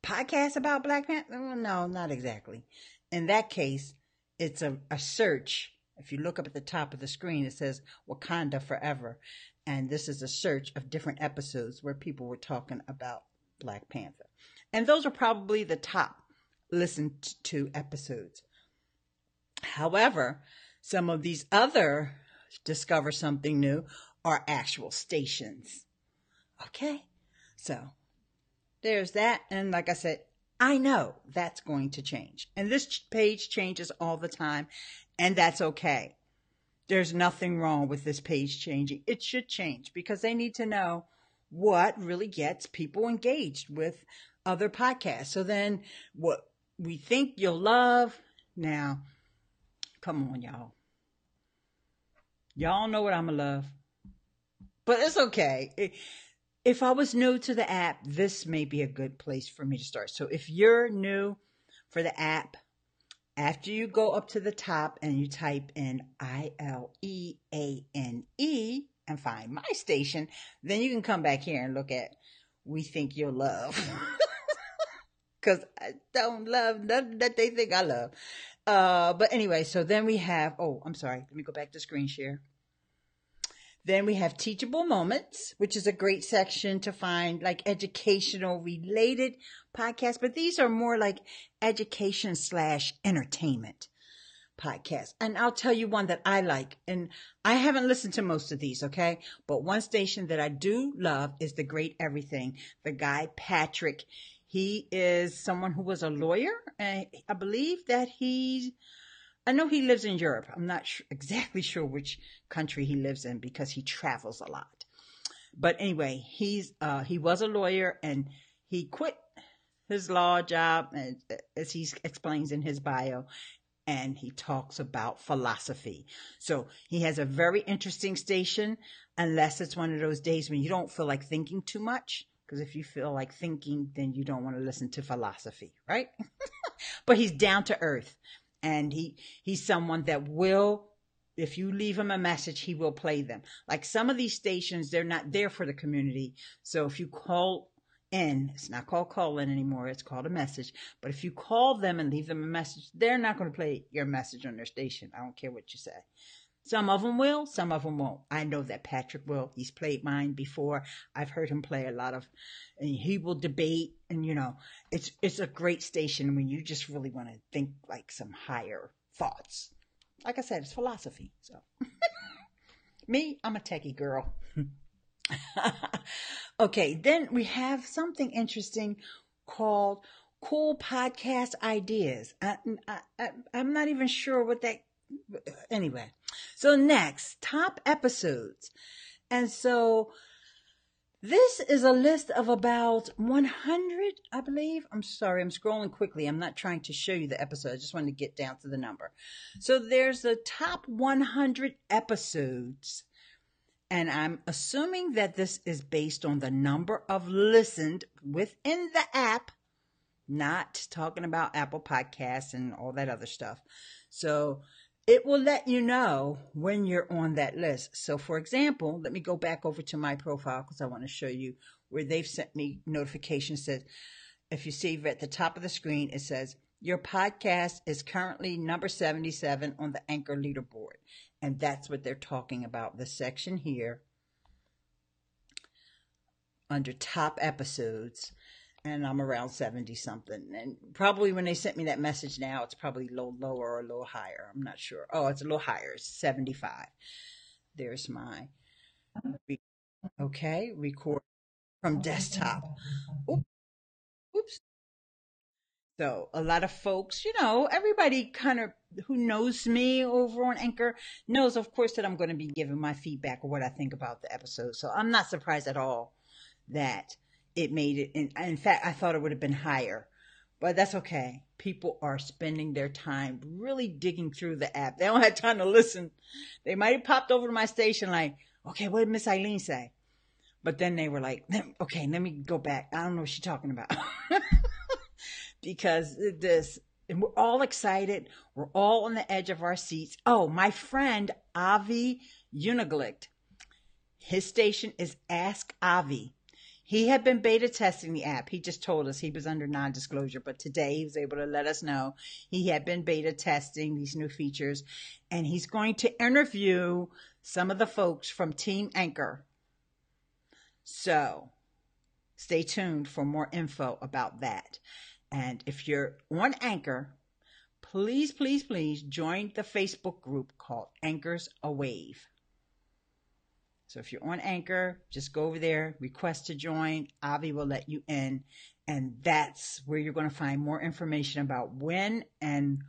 podcast about Black Panther? No, not exactly. In that case, it's a search. If you look up at the top of the screen, it says Wakanda Forever. And this is a search of different episodes where people were talking about Black Panther. And those are probably the top listened to episodes. However, some of these other discover something new are actual stations. Okay? So there's that. And like I said, I know that's going to change. And this page changes all the time. And that's okay. There's nothing wrong with this page changing. It should change because they need to know what really gets people engaged with other podcasts. So then what we think you'll love. Now, come on, y'all. Y'all know what I'm going to love. But it's okay. If I was new to the app, this may be a good place for me to start. So if you're new for the app, after you go up to the top and you type in ILEANE and find my station, then you can come back here and look at We Think You'll Love. Because I don't love nothing that they think I love. But anyway, so then we have, I'm sorry. Let me go back to screen share. Then we have Teachable Moments, which is a great section to find like educational related podcasts. But these are more like education / entertainment podcasts. And I'll tell you one that I like. And I haven't listened to most of these, okay? But one station that I do love is The Great Everything. The guy, Patrick, he is someone who was a lawyer. And I believe that I know he lives in Europe. I'm not exactly sure which country he lives in because he travels a lot. But anyway, he was a lawyer and he quit his law job, as he explains in his bio, and he talks about philosophy. So he has a very interesting station, unless it's one of those days when you don't feel like thinking too much. Because if you feel like thinking, then you don't want to listen to philosophy, right? But he's down to earth. And he's someone that will, if you leave him a message, he will play them. Like some of these stations, they're not there for the community. So if you call in, it's not called call in anymore. It's called a message. But if you call them and leave them a message, they're not going to play your message on their station. I don't care what you say. Some of them will, some of them won't. I know that Patrick will. He's played mine before. I've heard him play a lot of, and he will debate. And it's a great station when you just really want to think like some higher thoughts. Like I said, it's philosophy. So me, I'm a techie girl. Okay, then we have something interesting called Cool Podcast Ideas. I'm not even sure what that. Anyway, so next, top episodes. And so this is a list of about 100, I believe. I'm sorry, I'm scrolling quickly. I'm not trying to show you the episode. I just wanted to get down to the number. So there's the top 100 episodes. And I'm assuming that this is based on the number of listened within the app, not talking about Apple Podcasts and all that other stuff. So it will let you know when you're on that list. So for example, let me go back over to my profile because I want to show you where they've sent me notifications. Says, if you see at the top of the screen, it says, your podcast is currently number 77 on the Anchor leaderboard. And that's what they're talking about. The section here under top episodes. And I'm around 70 something. And probably when they sent me that message now, it's probably a little lower or a little higher. I'm not sure. Oh, it's a little higher. It's 75. There's my, okay, record from desktop. Oops. So a lot of folks, everybody kind of who knows me over on Anchor knows, of course, that I'm going to be giving my feedback or what I think about the episode. So I'm not surprised at all that it made it. In fact, I thought it would have been higher, but that's okay. People are spending their time really digging through the app. They don't have time to listen. They might have popped over to my station like, okay, what did Miss Eileen say? But then they were like, okay, let me go back. I don't know what she's talking about. Because and we're all excited. We're all on the edge of our seats. Oh, my friend, Avi Uniglicht, his station is Ask Avi. He had been beta testing the app. He just told us he was under non-disclosure, but today he was able to let us know he had been beta testing these new features, and he's going to interview some of the folks from Team Anchor. So stay tuned for more info about that. And if you're on Anchor, please, please, please join the Facebook group called Anchors A Wave. So if you're on Anchor, just go over there, request to join. Avi will let you in. And that's where you're going to find more information about when and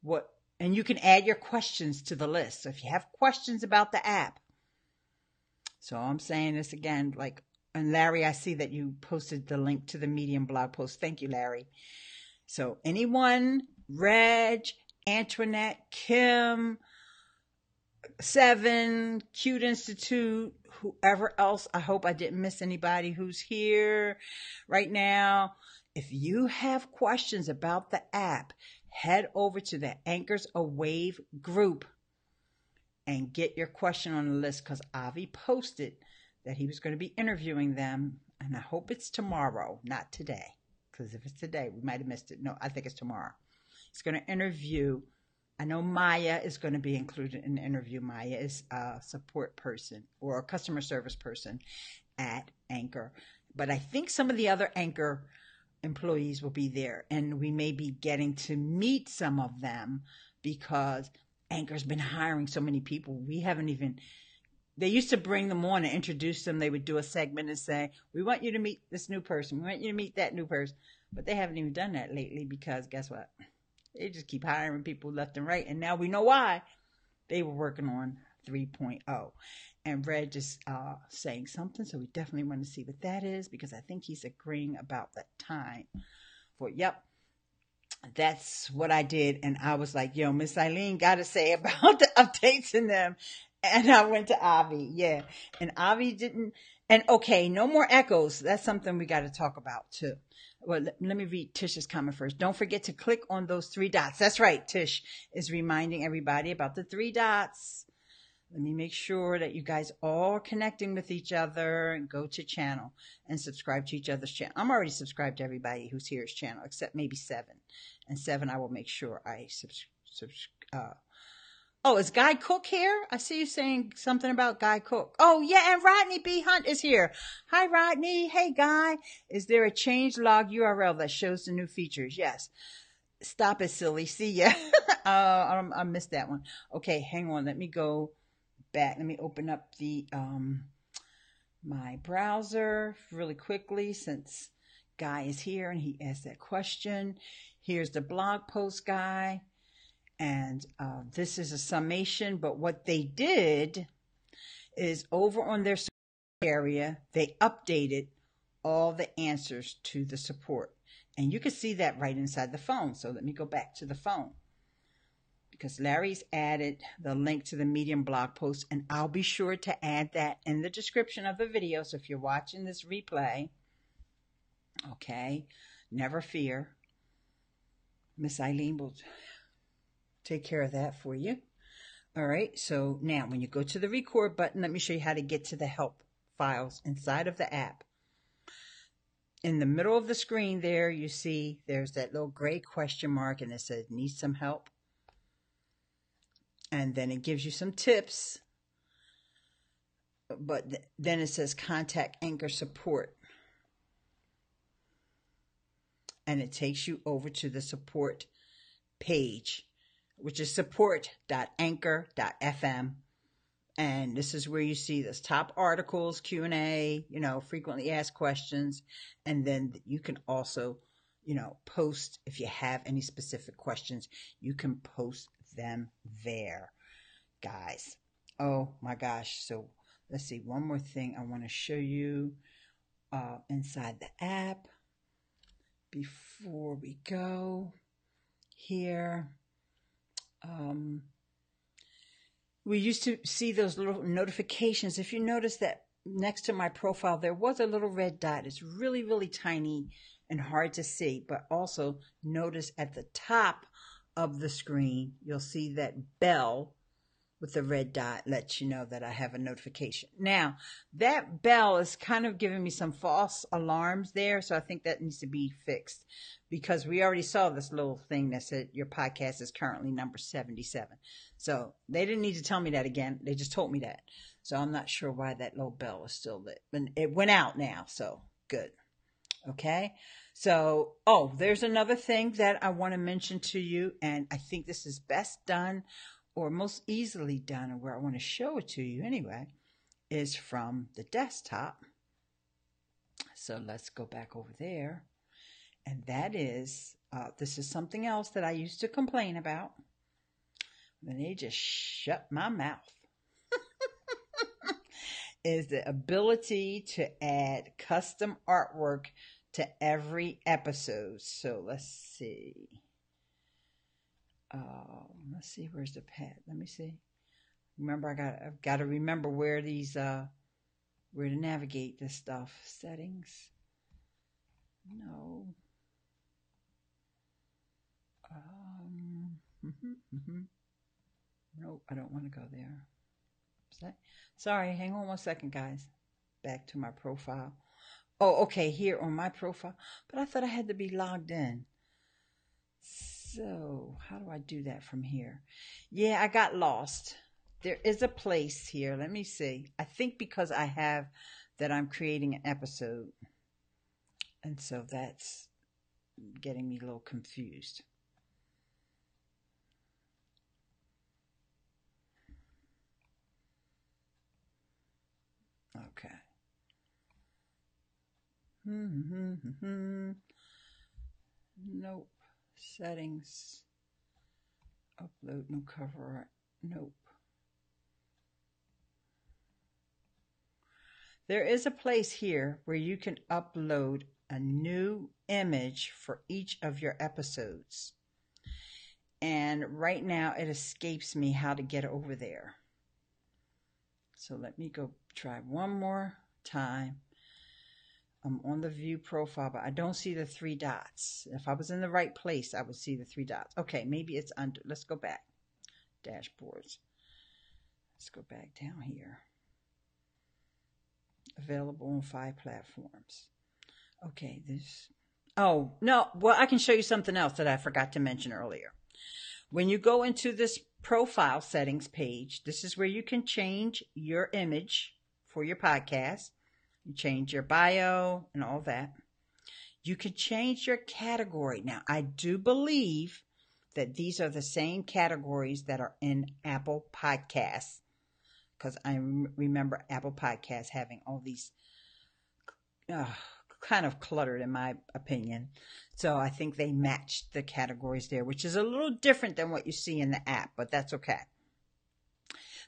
what. And you can add your questions to the list. So if you have questions about the app. So I'm saying this again, and Larry, I see that you posted the link to the Medium blog post. Thank you, Larry. So anyone, Reg, Antoinette, Kim, Seven, Cute Institute, whoever else, I hope I didn't miss anybody who's here right now. If you have questions about the app, head over to the Anchors A Wave group and get your question on the list because Avi posted that he was going to be interviewing them, and I hope it's tomorrow, not today, because if it's today, we might have missed it. No, I think it's tomorrow. He's going to interview. I know Maya is going to be included in the interview. Maya is a support person or a customer service person at Anchor, but I think some of the other Anchor employees will be there, and we may be getting to meet some of them because Anchor's been hiring so many people. We haven't even... They used to bring them on and introduce them. They would do a segment and say, we want you to meet this new person. We want you to meet that new person. But they haven't even done that lately because guess what? They just keep hiring people left and right. And now we know why. They were working on 3.0. And Red is saying something. So we definitely want to see what that is because I think he's agreeing about the time for, yep. That's what I did. And I was like, yo, Miss Eileen got to say about the updates in them. And I went to Avi, yeah. And Avi didn't, and okay, no more echoes. That's something we got to talk about too. Well, let me read Tish's comment first. Don't forget to click on those 3 dots. That's right. Tish is reminding everybody about the 3 dots. Let me make sure that you guys all are connecting with each other and go to channel and subscribe to each other's channel. I'm already subscribed to everybody who's here's channel, except maybe 7. And 7, I will make sure I Oh, is Guy Cook here? I see you saying something about Guy Cook. Oh, yeah, and Rodney B. Hunt is here. Hi, Rodney. Hey, Guy. Is there a change log URL that shows the new features? Yes. Stop it, silly. See ya. I missed that one. Okay, hang on. Let me go back. Let me open up the my browser really quickly since Guy is here and he asked that question. Here's the blog post, Guy. And this is a summation, but what they did is over on their area, they updated all the answers to the support. And you can see that right inside the phone. So let me go back to the phone because Larry's added the link to the Medium blog post, and I'll be sure to add that in the description of the video. So if you're watching this replay, okay, never fear. Miss Eileen will take care of that for you. All right, so now when you go to the record button, let me show you how to get to the help files inside of the app. In the middle of the screen there, you see there's that little gray question mark and it says need some help. And then it gives you some tips. But then it says contact Anchor support. And it takes you over to the support page, which is support.anchor.fm. And this is where you see this top articles, Q&A, frequently asked questions. And then you can also, post if you have any specific questions, you can post them there, guys. Oh my gosh. So let's see. One more thing I want to show you inside the app before we go here. We used to see those little notifications. If you notice that next to my profile, there was a little red dot. It's really, really tiny and hard to see. But also notice at the top of the screen, you'll see that bell with the red dot lets you know that I have a notification. Now, that bell is kind of giving me some false alarms there. So I think that needs to be fixed because we already saw this little thing that said your podcast is currently number 77. So they didn't need to tell me that again. They just told me that. So I'm not sure why that little bell is still lit. But it went out now. So good. Okay. So, there's another thing that I want to mention to you. And I think this is best done or most easily done, and where I want to show it to you anyway, is from the desktop. So let's go back over there. And that is, this is something else that I used to complain about. And they just shut my mouth. Is the ability to add custom artwork to every episode. So let's see. Let's see, where's the pad? Let me see. Remember, I've got to remember where these, where to navigate this stuff. Settings. No. Nope, I don't want to go there. Sorry, hang on one second, guys. Back to my profile. Oh, okay, here on my profile. But I thought I had to be logged in. So, how do I do that from here? Yeah, I got lost. There is a place here. Let me see. I think because I have that I'm creating an episode. And so that's getting me a little confused. Okay. Nope. Settings. Upload new cover art. Nope. There is a place here where you can upload a new image for each of your episodes. And right now it escapes me how to get over there. So let me go try one more time. I'm on the view profile, but I don't see the 3 dots. If I was in the right place, I would see the 3 dots. Okay, maybe it's under. Let's go back. Dashboards. Let's go back down here. Available on 5 platforms. Okay, this. Oh, no. Well, I can show you something else that I forgot to mention earlier. When you go into this profile settings page. This is where you can change your image for your podcast. You change your bio and all that. You can change your category. Now, I do believe that these are the same categories that are in Apple Podcasts, because I remember Apple Podcasts having all these kind of cluttered, in my opinion. So I think they matched the categories there, which is a little different than what you see in the app, but that's okay.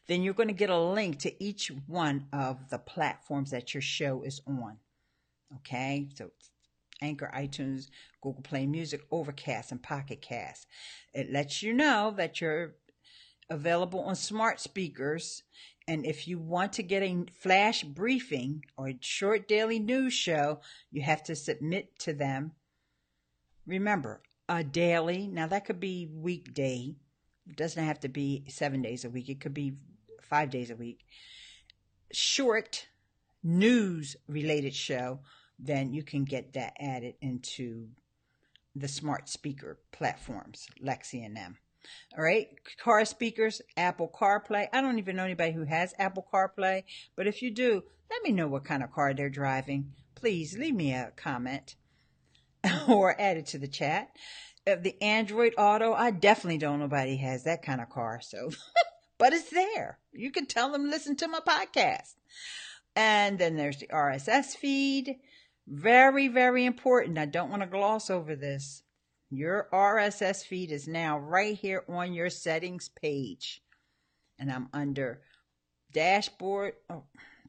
Then you're going to get a link to each one of the platforms that your show is on. Okay, so Anchor, iTunes, Google Play Music, Overcast, and Pocket Cast. It lets you know that you're available on smart speakers. And if you want to get a flash briefing or a short daily news show, you have to submit to them. Remember, a daily, now that could be weekday. It doesn't have to be 7 days a week. It could be 5 days a week. Short news related show, then you can get that added into the smart speaker platforms, Lexi and them. All right, car speakers, Apple CarPlay. I don't even know anybody who has Apple CarPlay, but if you do, let me know what kind of car they're driving. Please leave me a comment or add it to the chat. The Android Auto, I definitely don't know nobody has that kind of car, so but it's there. You can tell them listen to my podcast. And then there's the RSS feed. Very, very important. I don't want to gloss over this. Your RSS feed is now right here on your settings page. And I'm under dashboard,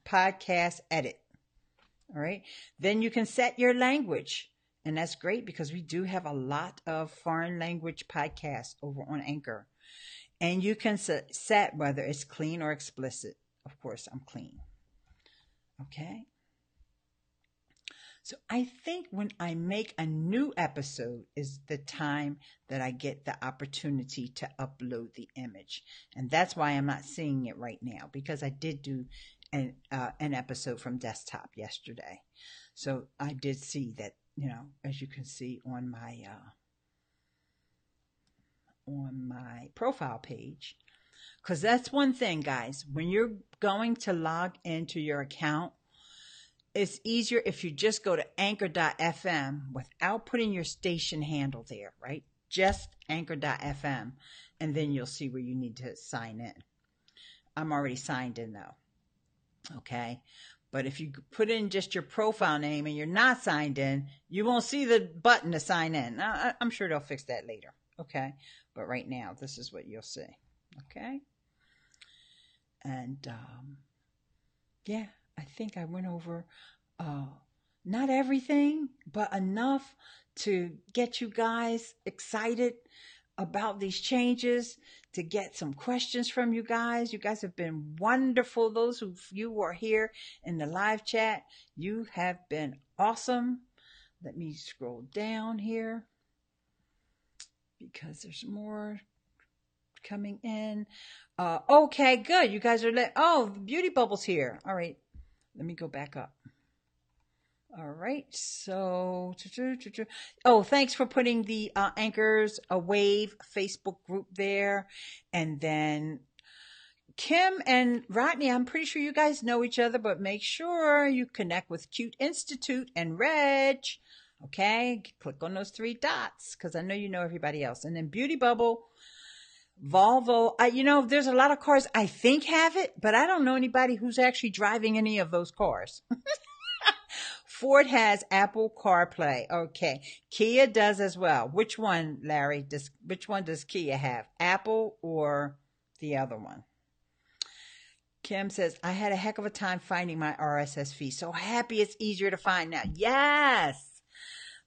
podcast edit. All right. Then you can set your language. And that's great because we do have a lot of foreign language podcasts over on Anchor. And you can set whether it's clean or explicit. Of course, I'm clean. Okay. So I think when I make a new episode is the time that I get the opportunity to upload the image. And that's why I'm not seeing it right now, because I did do an episode from desktop yesterday. So I did see that, as you can see on my profile page. Because that's one thing, guys. When you're going to log into your account, it's easier if you just go to anchor.fm without putting your station handle there, right? Just anchor.fm, and then you'll see where you need to sign in. I'm already signed in, though. Okay? But if you put in just your profile name and you're not signed in, you won't see the button to sign in. I'm sure they'll fix that later. Okay? But right now, this is what you'll see. Okay? And, yeah. I think I went over not everything, but enough to get you guys excited about these changes, to get some questions from you guys. You guys have been wonderful. Those of you who are here in the live chat, you have been awesome. Let me scroll down here because there's more coming in. Okay, good. You guys are Beauty Bubble's here. All right. Let me go back up. All right. So, thanks for putting the Anchors a Wave Facebook group there. And then Kim and Rodney, I'm pretty sure you guys know each other, but make sure you connect with Cute Institute and Reg. Okay. Click on those 3 dots because I know you know everybody else. And then Beauty Bubble. Volvo, there's a lot of cars I think have it, but I don't know anybody who's actually driving any of those cars. Ford has Apple CarPlay. Okay. Kia does as well. Which one, Larry? Which one does Kia have? Apple or the other one? Kim says, I had a heck of a time finding my RSS feed. So happy it's easier to find now. Yes.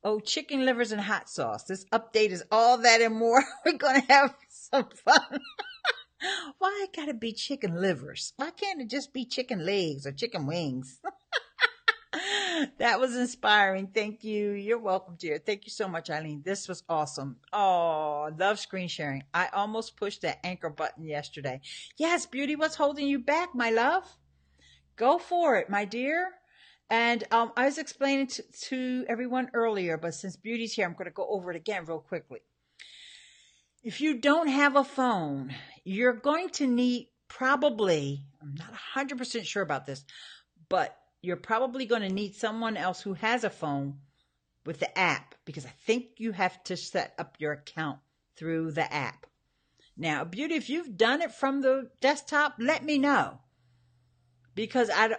Oh, chicken livers and hot sauce. This update is all that and more. We're going to have some fun. Why it gotta be chicken livers? Why can't it just be chicken legs or chicken wings? That was inspiring. Thank you. You're welcome, dear. Thank you so much, Eileen. This was awesome. Oh, love screen sharing. I almost pushed that anchor button yesterday. Yes, Beauty, what's holding you back, my love? Go for it, my dear. And I was explaining to everyone earlier, but since Beauty's here, I'm going to go over it again real quickly. If you don't have a phone, you're going to need probably, I'm not 100% sure about this, but you're probably going to need someone else who has a phone with the app, because I think you have to set up your account through the app. Now, Beauty, if you've done it from the desktop, let me know, because I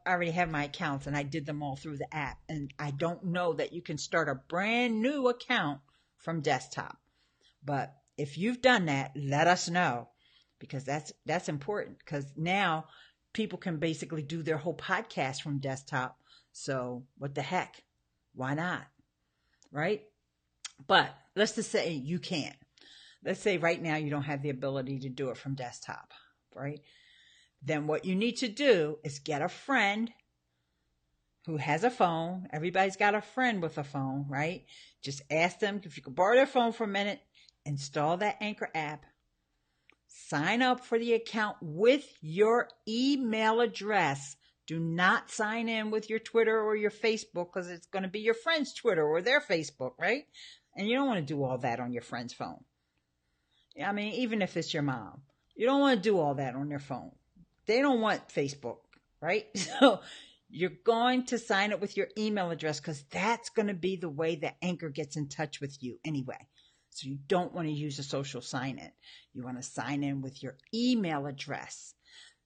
already have my accounts and I did them all through the app, and I don't know that you can start a brand new account from desktop. But if you've done that, let us know, because that's important, because now people can basically do their whole podcast from desktop. So what the heck? Why not? Right? But let's just say you can. Let's say right now you don't have the ability to do it from desktop, right? Then what you need to do is get a friend who has a phone. Everybody's got a friend with a phone, right? Just ask them if you could borrow their phone for a minute, install that Anchor app, sign up for the account with your email address. Do not sign in with your Twitter or your Facebook, because it's going to be your friend's Twitter or their Facebook, right? And you don't want to do all that on your friend's phone. I mean, even if it's your mom, you don't want to do all that on their phone. They don't want Facebook, right? So you're going to sign up with your email address, because that's going to be the way that Anchor gets in touch with you anyway. So you don't want to use a social sign-in. You want to sign in with your email address.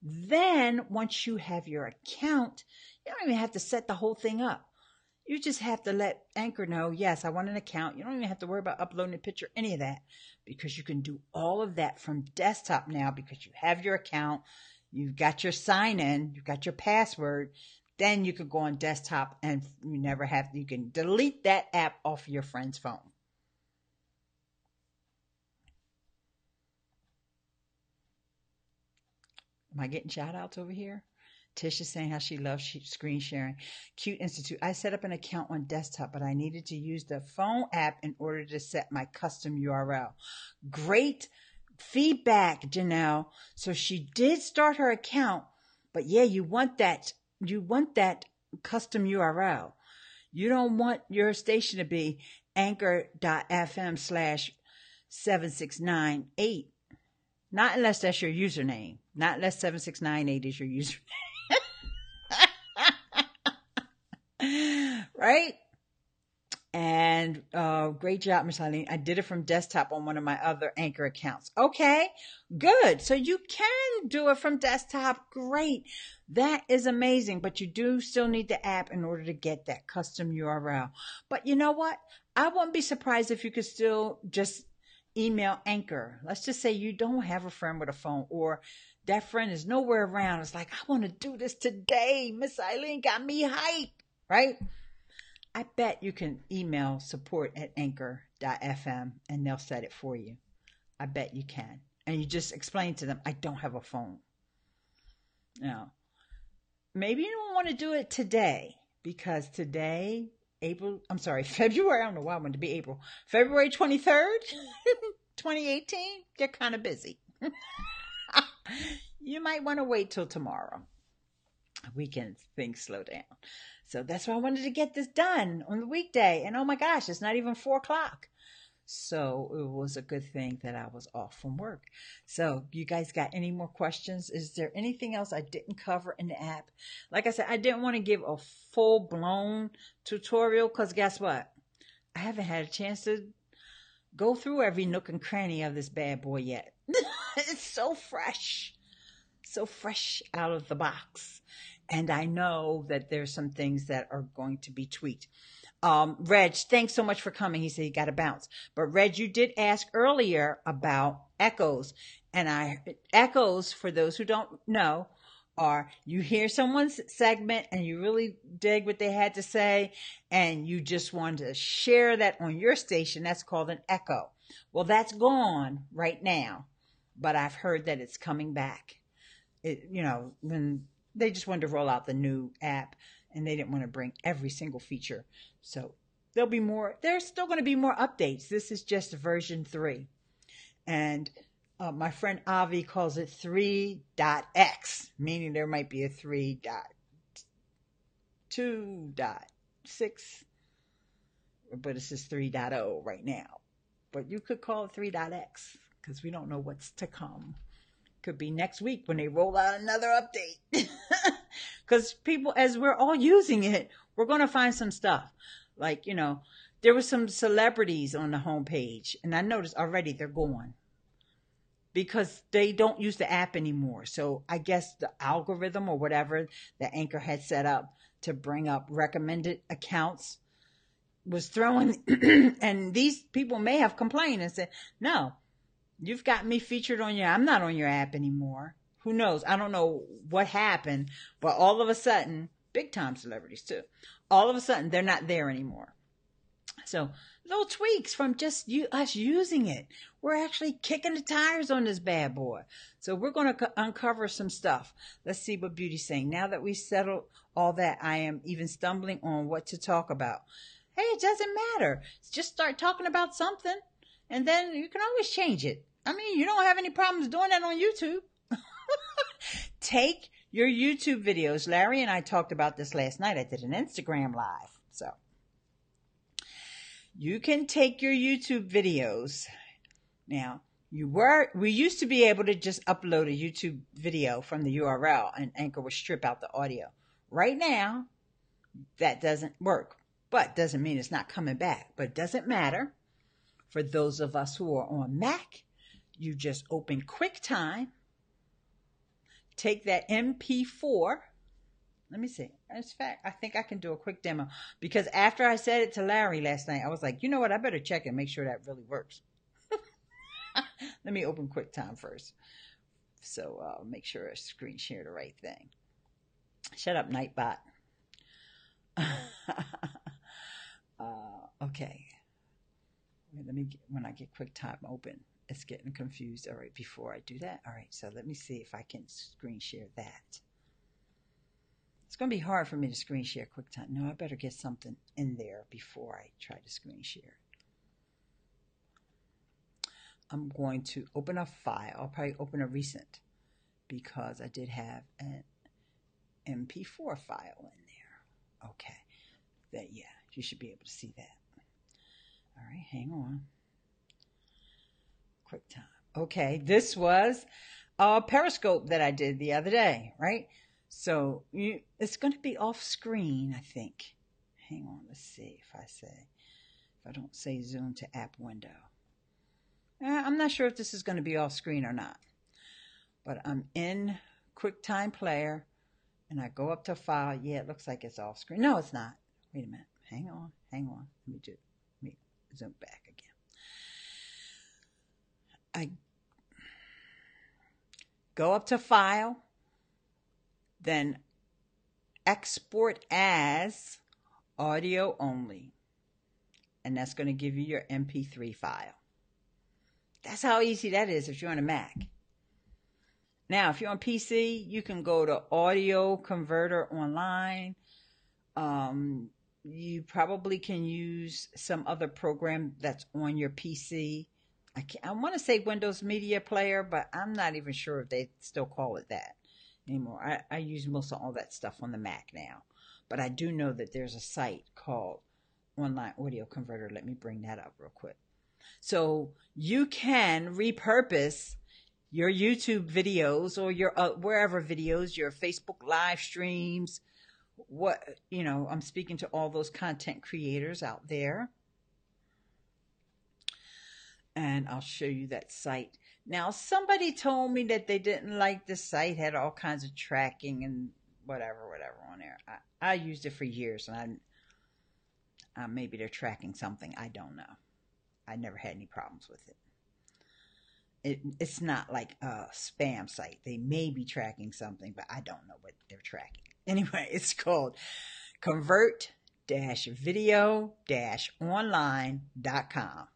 Then once you have your account, you don't even have to set the whole thing up. You just have to let Anchor know, yes, I want an account. You don't even have to worry about uploading a picture, any of that, because you can do all of that from desktop now, because you have your account, you've got your sign-in, you've got your password. Then you could go on desktop and you can delete that app off your friend's phone. Am I getting shout outs over here? Tisha saying how she loves screen sharing. Cute Institute. I set up an account on desktop, but I needed to use the phone app in order to set my custom URL. Great feedback, Janelle. So she did start her account, but yeah, you want that custom URL. You don't want your station to be anchor.fm/7698. Not unless that's your username. Not unless 7698 is your username. Right? And great job, Miss Eileen. I did it from desktop on one of my other Anchor accounts. Okay, good. So you can do it from desktop. Great. That is amazing. But you do still need the app in order to get that custom URL. But you know what? I wouldn't be surprised if you could still just email Anchor. Let's just say you don't have a friend with a phone, or that friend is nowhere around. It's like, I want to do this today. Miss Eileen got me hyped, right? I bet you can email support@anchor.fm and they'll set it for you. I bet you can. And you just explain to them, I don't have a phone. Now, maybe you don't want to do it today, because today, February, I don't know why I wanted to be April. February 23rd, 2018, they're kind of busy. You might want to wait till tomorrow. Weekends, things slow down. So that's why I wanted to get this done on the weekday. And oh my gosh, it's not even 4:00. So it was a good thing that I was off from work. So you guys got any more questions? Is there anything else I didn't cover in the app? Like I said, I didn't want to give a full-blown tutorial, because guess what? I haven't had a chance to go through every nook and cranny of this bad boy yet. It's so fresh out of the box. And I know that there's some things that are going to be tweaked. Reg, thanks so much for coming. He said he got to bounce. But Reg, you did ask earlier about echoes. And echoes, for those who don't know, are you hear someone's segment and you really dig what they had to say, and you just want to share that on your station. That's called an echo. Well, that's gone right now, but I've heard that it's coming back. When they just wanted to roll out the new app, and they didn't want to bring every single feature. So there's still going to be more updates. This is just version 3. And my friend Avi calls it 3.x, meaning there might be a 3.2.6, but it's just 3.0 right now. but you could call it 3.x because we don't know what's to come. Could be next week when they roll out another update. Because people, as we're all using it, we're going to find some stuff. Like, there were some celebrities on the homepage, and I noticed already they're gone because they don't use the app anymore. So I guess the algorithm or whatever that Anchor had set up to bring up recommended accounts was throwing, and these people may have complained and said, no, you've got me featured I'm not on your app anymore. Who knows? I don't know what happened, but all of a sudden, big time celebrities too, all of a sudden they're not there anymore. So little tweaks from just us using it. We're actually kicking the tires on this bad boy. So we're going to uncover some stuff. Let's see what Beauty's saying. Now that we settled all that, I am even stumbling on what to talk about. Hey, it doesn't matter. Just start talking about something, and then you can always change it. I mean, you don't have any problems doing that on YouTube. Take your YouTube videos. Larry and I talked about this last night. I did an Instagram live. So you can take your YouTube videos. Now, we used to be able to just upload a YouTube video from the URL and Anchor would strip out the audio. Right now, that doesn't work, but doesn't mean it's not coming back. But it doesn't matter. For those of us who are on Mac, you just open QuickTime, take that MP4. Let me see. In fact, I think I can do a quick demo because after I said it to Larry last night, I was like, you know what? I better check and make sure that really works. Let me open QuickTime first. So I'll make sure I screen share the right thing. Shut up, Nightbot. Okay. Let me when I get QuickTime open, it's getting confused. All right, before I do that. All right, so let me see if I can screen share that. It's going to be hard for me to screen share QuickTime. No, I better get something in there before I try to screen share. I'm going to open a file. I'll probably open a recent because I did have an MP4 file in there. Okay. Yeah, you should be able to see that. All right, hang on. QuickTime. Okay, this was a Periscope that I did the other day, right? So it's going to be off screen, I think. Hang on, let's see if I don't say zoom to app window. I'm not sure if this is going to be off screen or not, but I'm in QuickTime Player and I go up to file. Yeah, it looks like it's off screen. No, it's not. Wait a minute. Hang on. Let me zoom back again. I go up to file, then export as audio only. And that's going to give you your MP3 file. That's how easy that is if you're on a Mac. Now, if you're on PC, you can go to Audio Converter Online. You probably can use some other program that's on your PC. I want to say Windows Media Player, but I'm not even sure if they still call it that anymore. I use most of all that stuff on the Mac now. But I do know that there's a site called Online Audio Converter. Let me bring that up real quick. So you can repurpose your YouTube videos or your wherever videos, your Facebook live streams. I'm speaking to all those content creators out there. And I'll show you that site. Now, somebody told me that they didn't like the site, had all kinds of tracking and whatever on there. I used it for years, and maybe they're tracking something. I don't know. I never had any problems with it. It's not like a spam site. They may be tracking something, but I don't know what they're tracking. Anyway, it's called convert-video-online.com.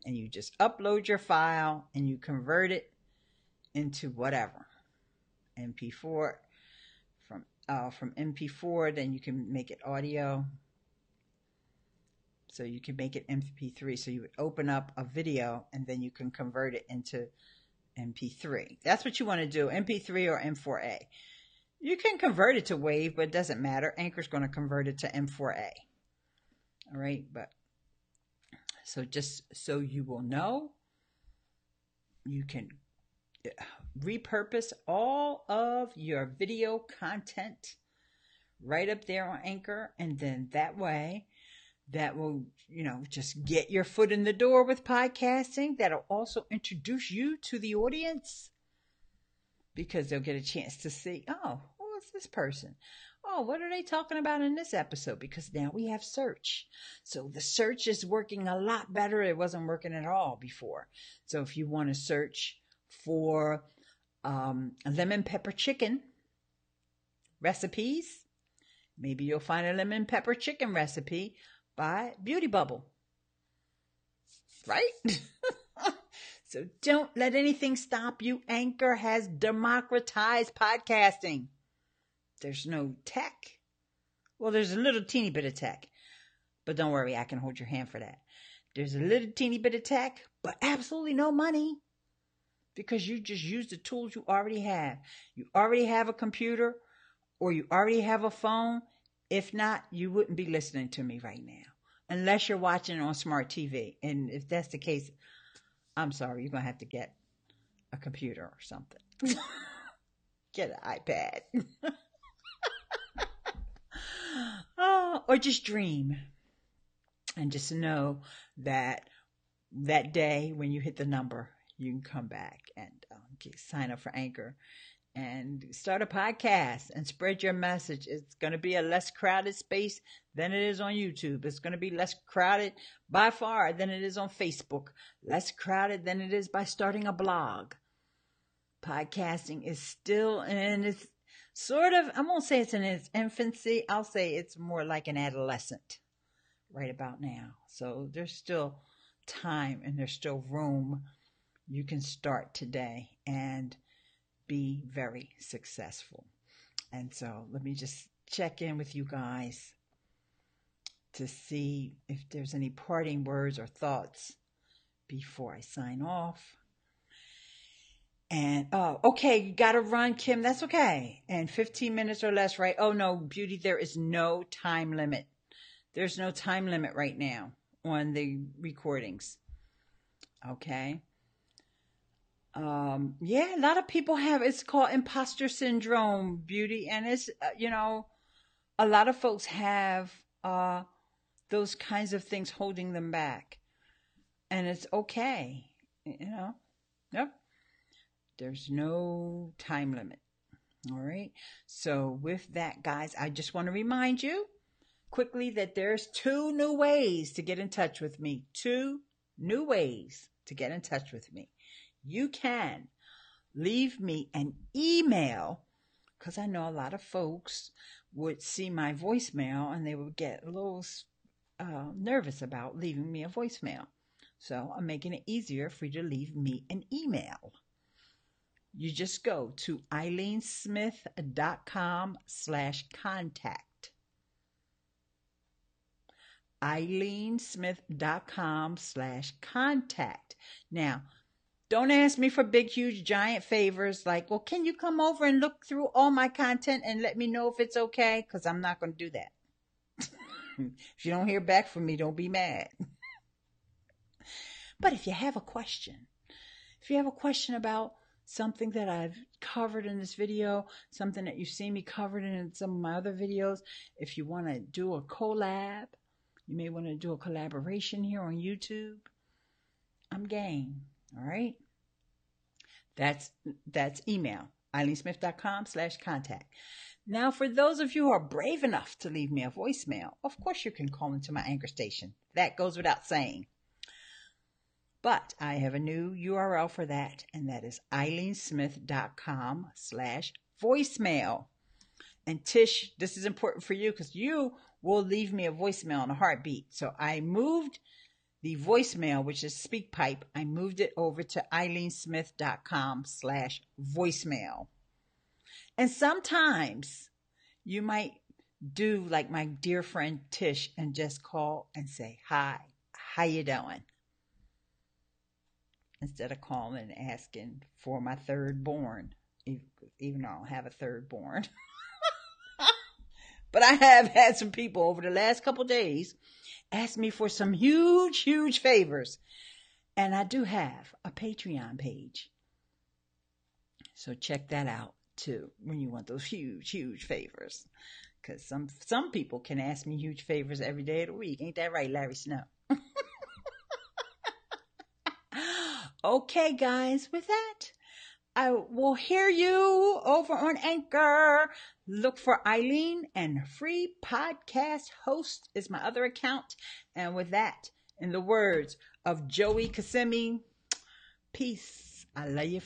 And you just upload your file and you convert it into whatever. MP4. From MP4, then you can make it audio. So you can make it MP3. So you would open up a video and then you can convert it into MP3. That's what you want to do, MP3 or M4A. You can convert it to WAV, but it doesn't matter. Anchor's going to convert it to M4A. All right, but So just so you will know, you can repurpose all of your video content right up there on Anchor. And then that way, that will, just get your foot in the door with podcasting. That'll also introduce you to the audience, because they'll get a chance to see, oh, who is this person? Oh, what are they talking about in this episode? Because now we have search. So the search is working a lot better. It wasn't working at all before. So if you want to search for lemon pepper chicken recipes, maybe you'll find a lemon pepper chicken recipe by Beauty Bubble. Right? So don't let anything stop you. Anchor has democratized podcasting. There's no tech. Well, there's a little teeny bit of tech. But don't worry, I can hold your hand for that. There's a little teeny bit of tech, but absolutely no money. Because you just use the tools you already have. You already have a computer, or you already have a phone. If not, you wouldn't be listening to me right now. Unless you're watching on smart TV. And if that's the case, I'm sorry, you're going to have to get a computer or something. Get an iPad. Or just dream. And just know that day when you hit the number, you can come back and sign up for Anchor and start a podcast and spread your message. It's going to be a less crowded space than it is on YouTube. It's going to be less crowded by far than it is on Facebook. Less crowded than it is by starting a blog. Podcasting is still in its sort of, I won't say it's in its infancy. I'll say it's more like an adolescent right about now. So there's still time and there's still room. You can start today and be very successful. And so let me just check in with you guys to see if there's any parting words or thoughts before I sign off. And, okay, you got to run, Kim. That's okay. And 15 minutes or less, right? Oh, no, Beauty, there is no time limit. There's no time limit right now on the recordings. Okay. Yeah, a lot of people have, it's called imposter syndrome, Beauty. And it's, a lot of folks have those kinds of things holding them back. And it's okay, Yep. There's no time limit. All right. So with that, guys, I just want to remind you quickly that there's 2 new ways to get in touch with me. 2 new ways to get in touch with me. You can leave me an email, because I know a lot of folks would see my voicemail and they would get a little nervous about leaving me a voicemail. So I'm making it easier for you to leave me an email. You just go to eileensmith.com/contact. eileensmith.com/contact. Now, don't ask me for big, huge, giant favors like, well, can you come over and look through all my content and let me know if it's okay? Because I'm not going to do that. If you don't hear back from me, don't be mad. But if you have a question about something that I've covered in this video, something that you've seen me covered in some of my other videos, if you want to do a collab, you may want to do a collaboration here on YouTube, I'm game. All right. That's email, eileensmith.com/contact. Now, for those of you who are brave enough to leave me a voicemail, of course you can call into my Anchor station. That goes without saying. But I have a new URL for that, and that is eileensmith.com/voicemail. And Tish, this is important for you because you will leave me a voicemail in a heartbeat. So I moved the voicemail, which is SpeakPipe, I moved it over to eileensmith.com/voicemail. And sometimes you might do like my dear friend Tish and just call and say, hi, how you doing? Instead of calling and asking for my third born, even though I don't have a third born. But I have had some people over the last couple days ask me for some huge, huge favors. And I do have a Patreon page. So check that out too when you want those huge, huge favors. Because some people can ask me huge favors every day of the week. Ain't that right, Larry Snow? Okay, guys, with that, I will hear you over on Anchor. Look for Eileen and Free Podcast Host is my other account. And with that, in the words of Joey Kissimmee, peace. I love you.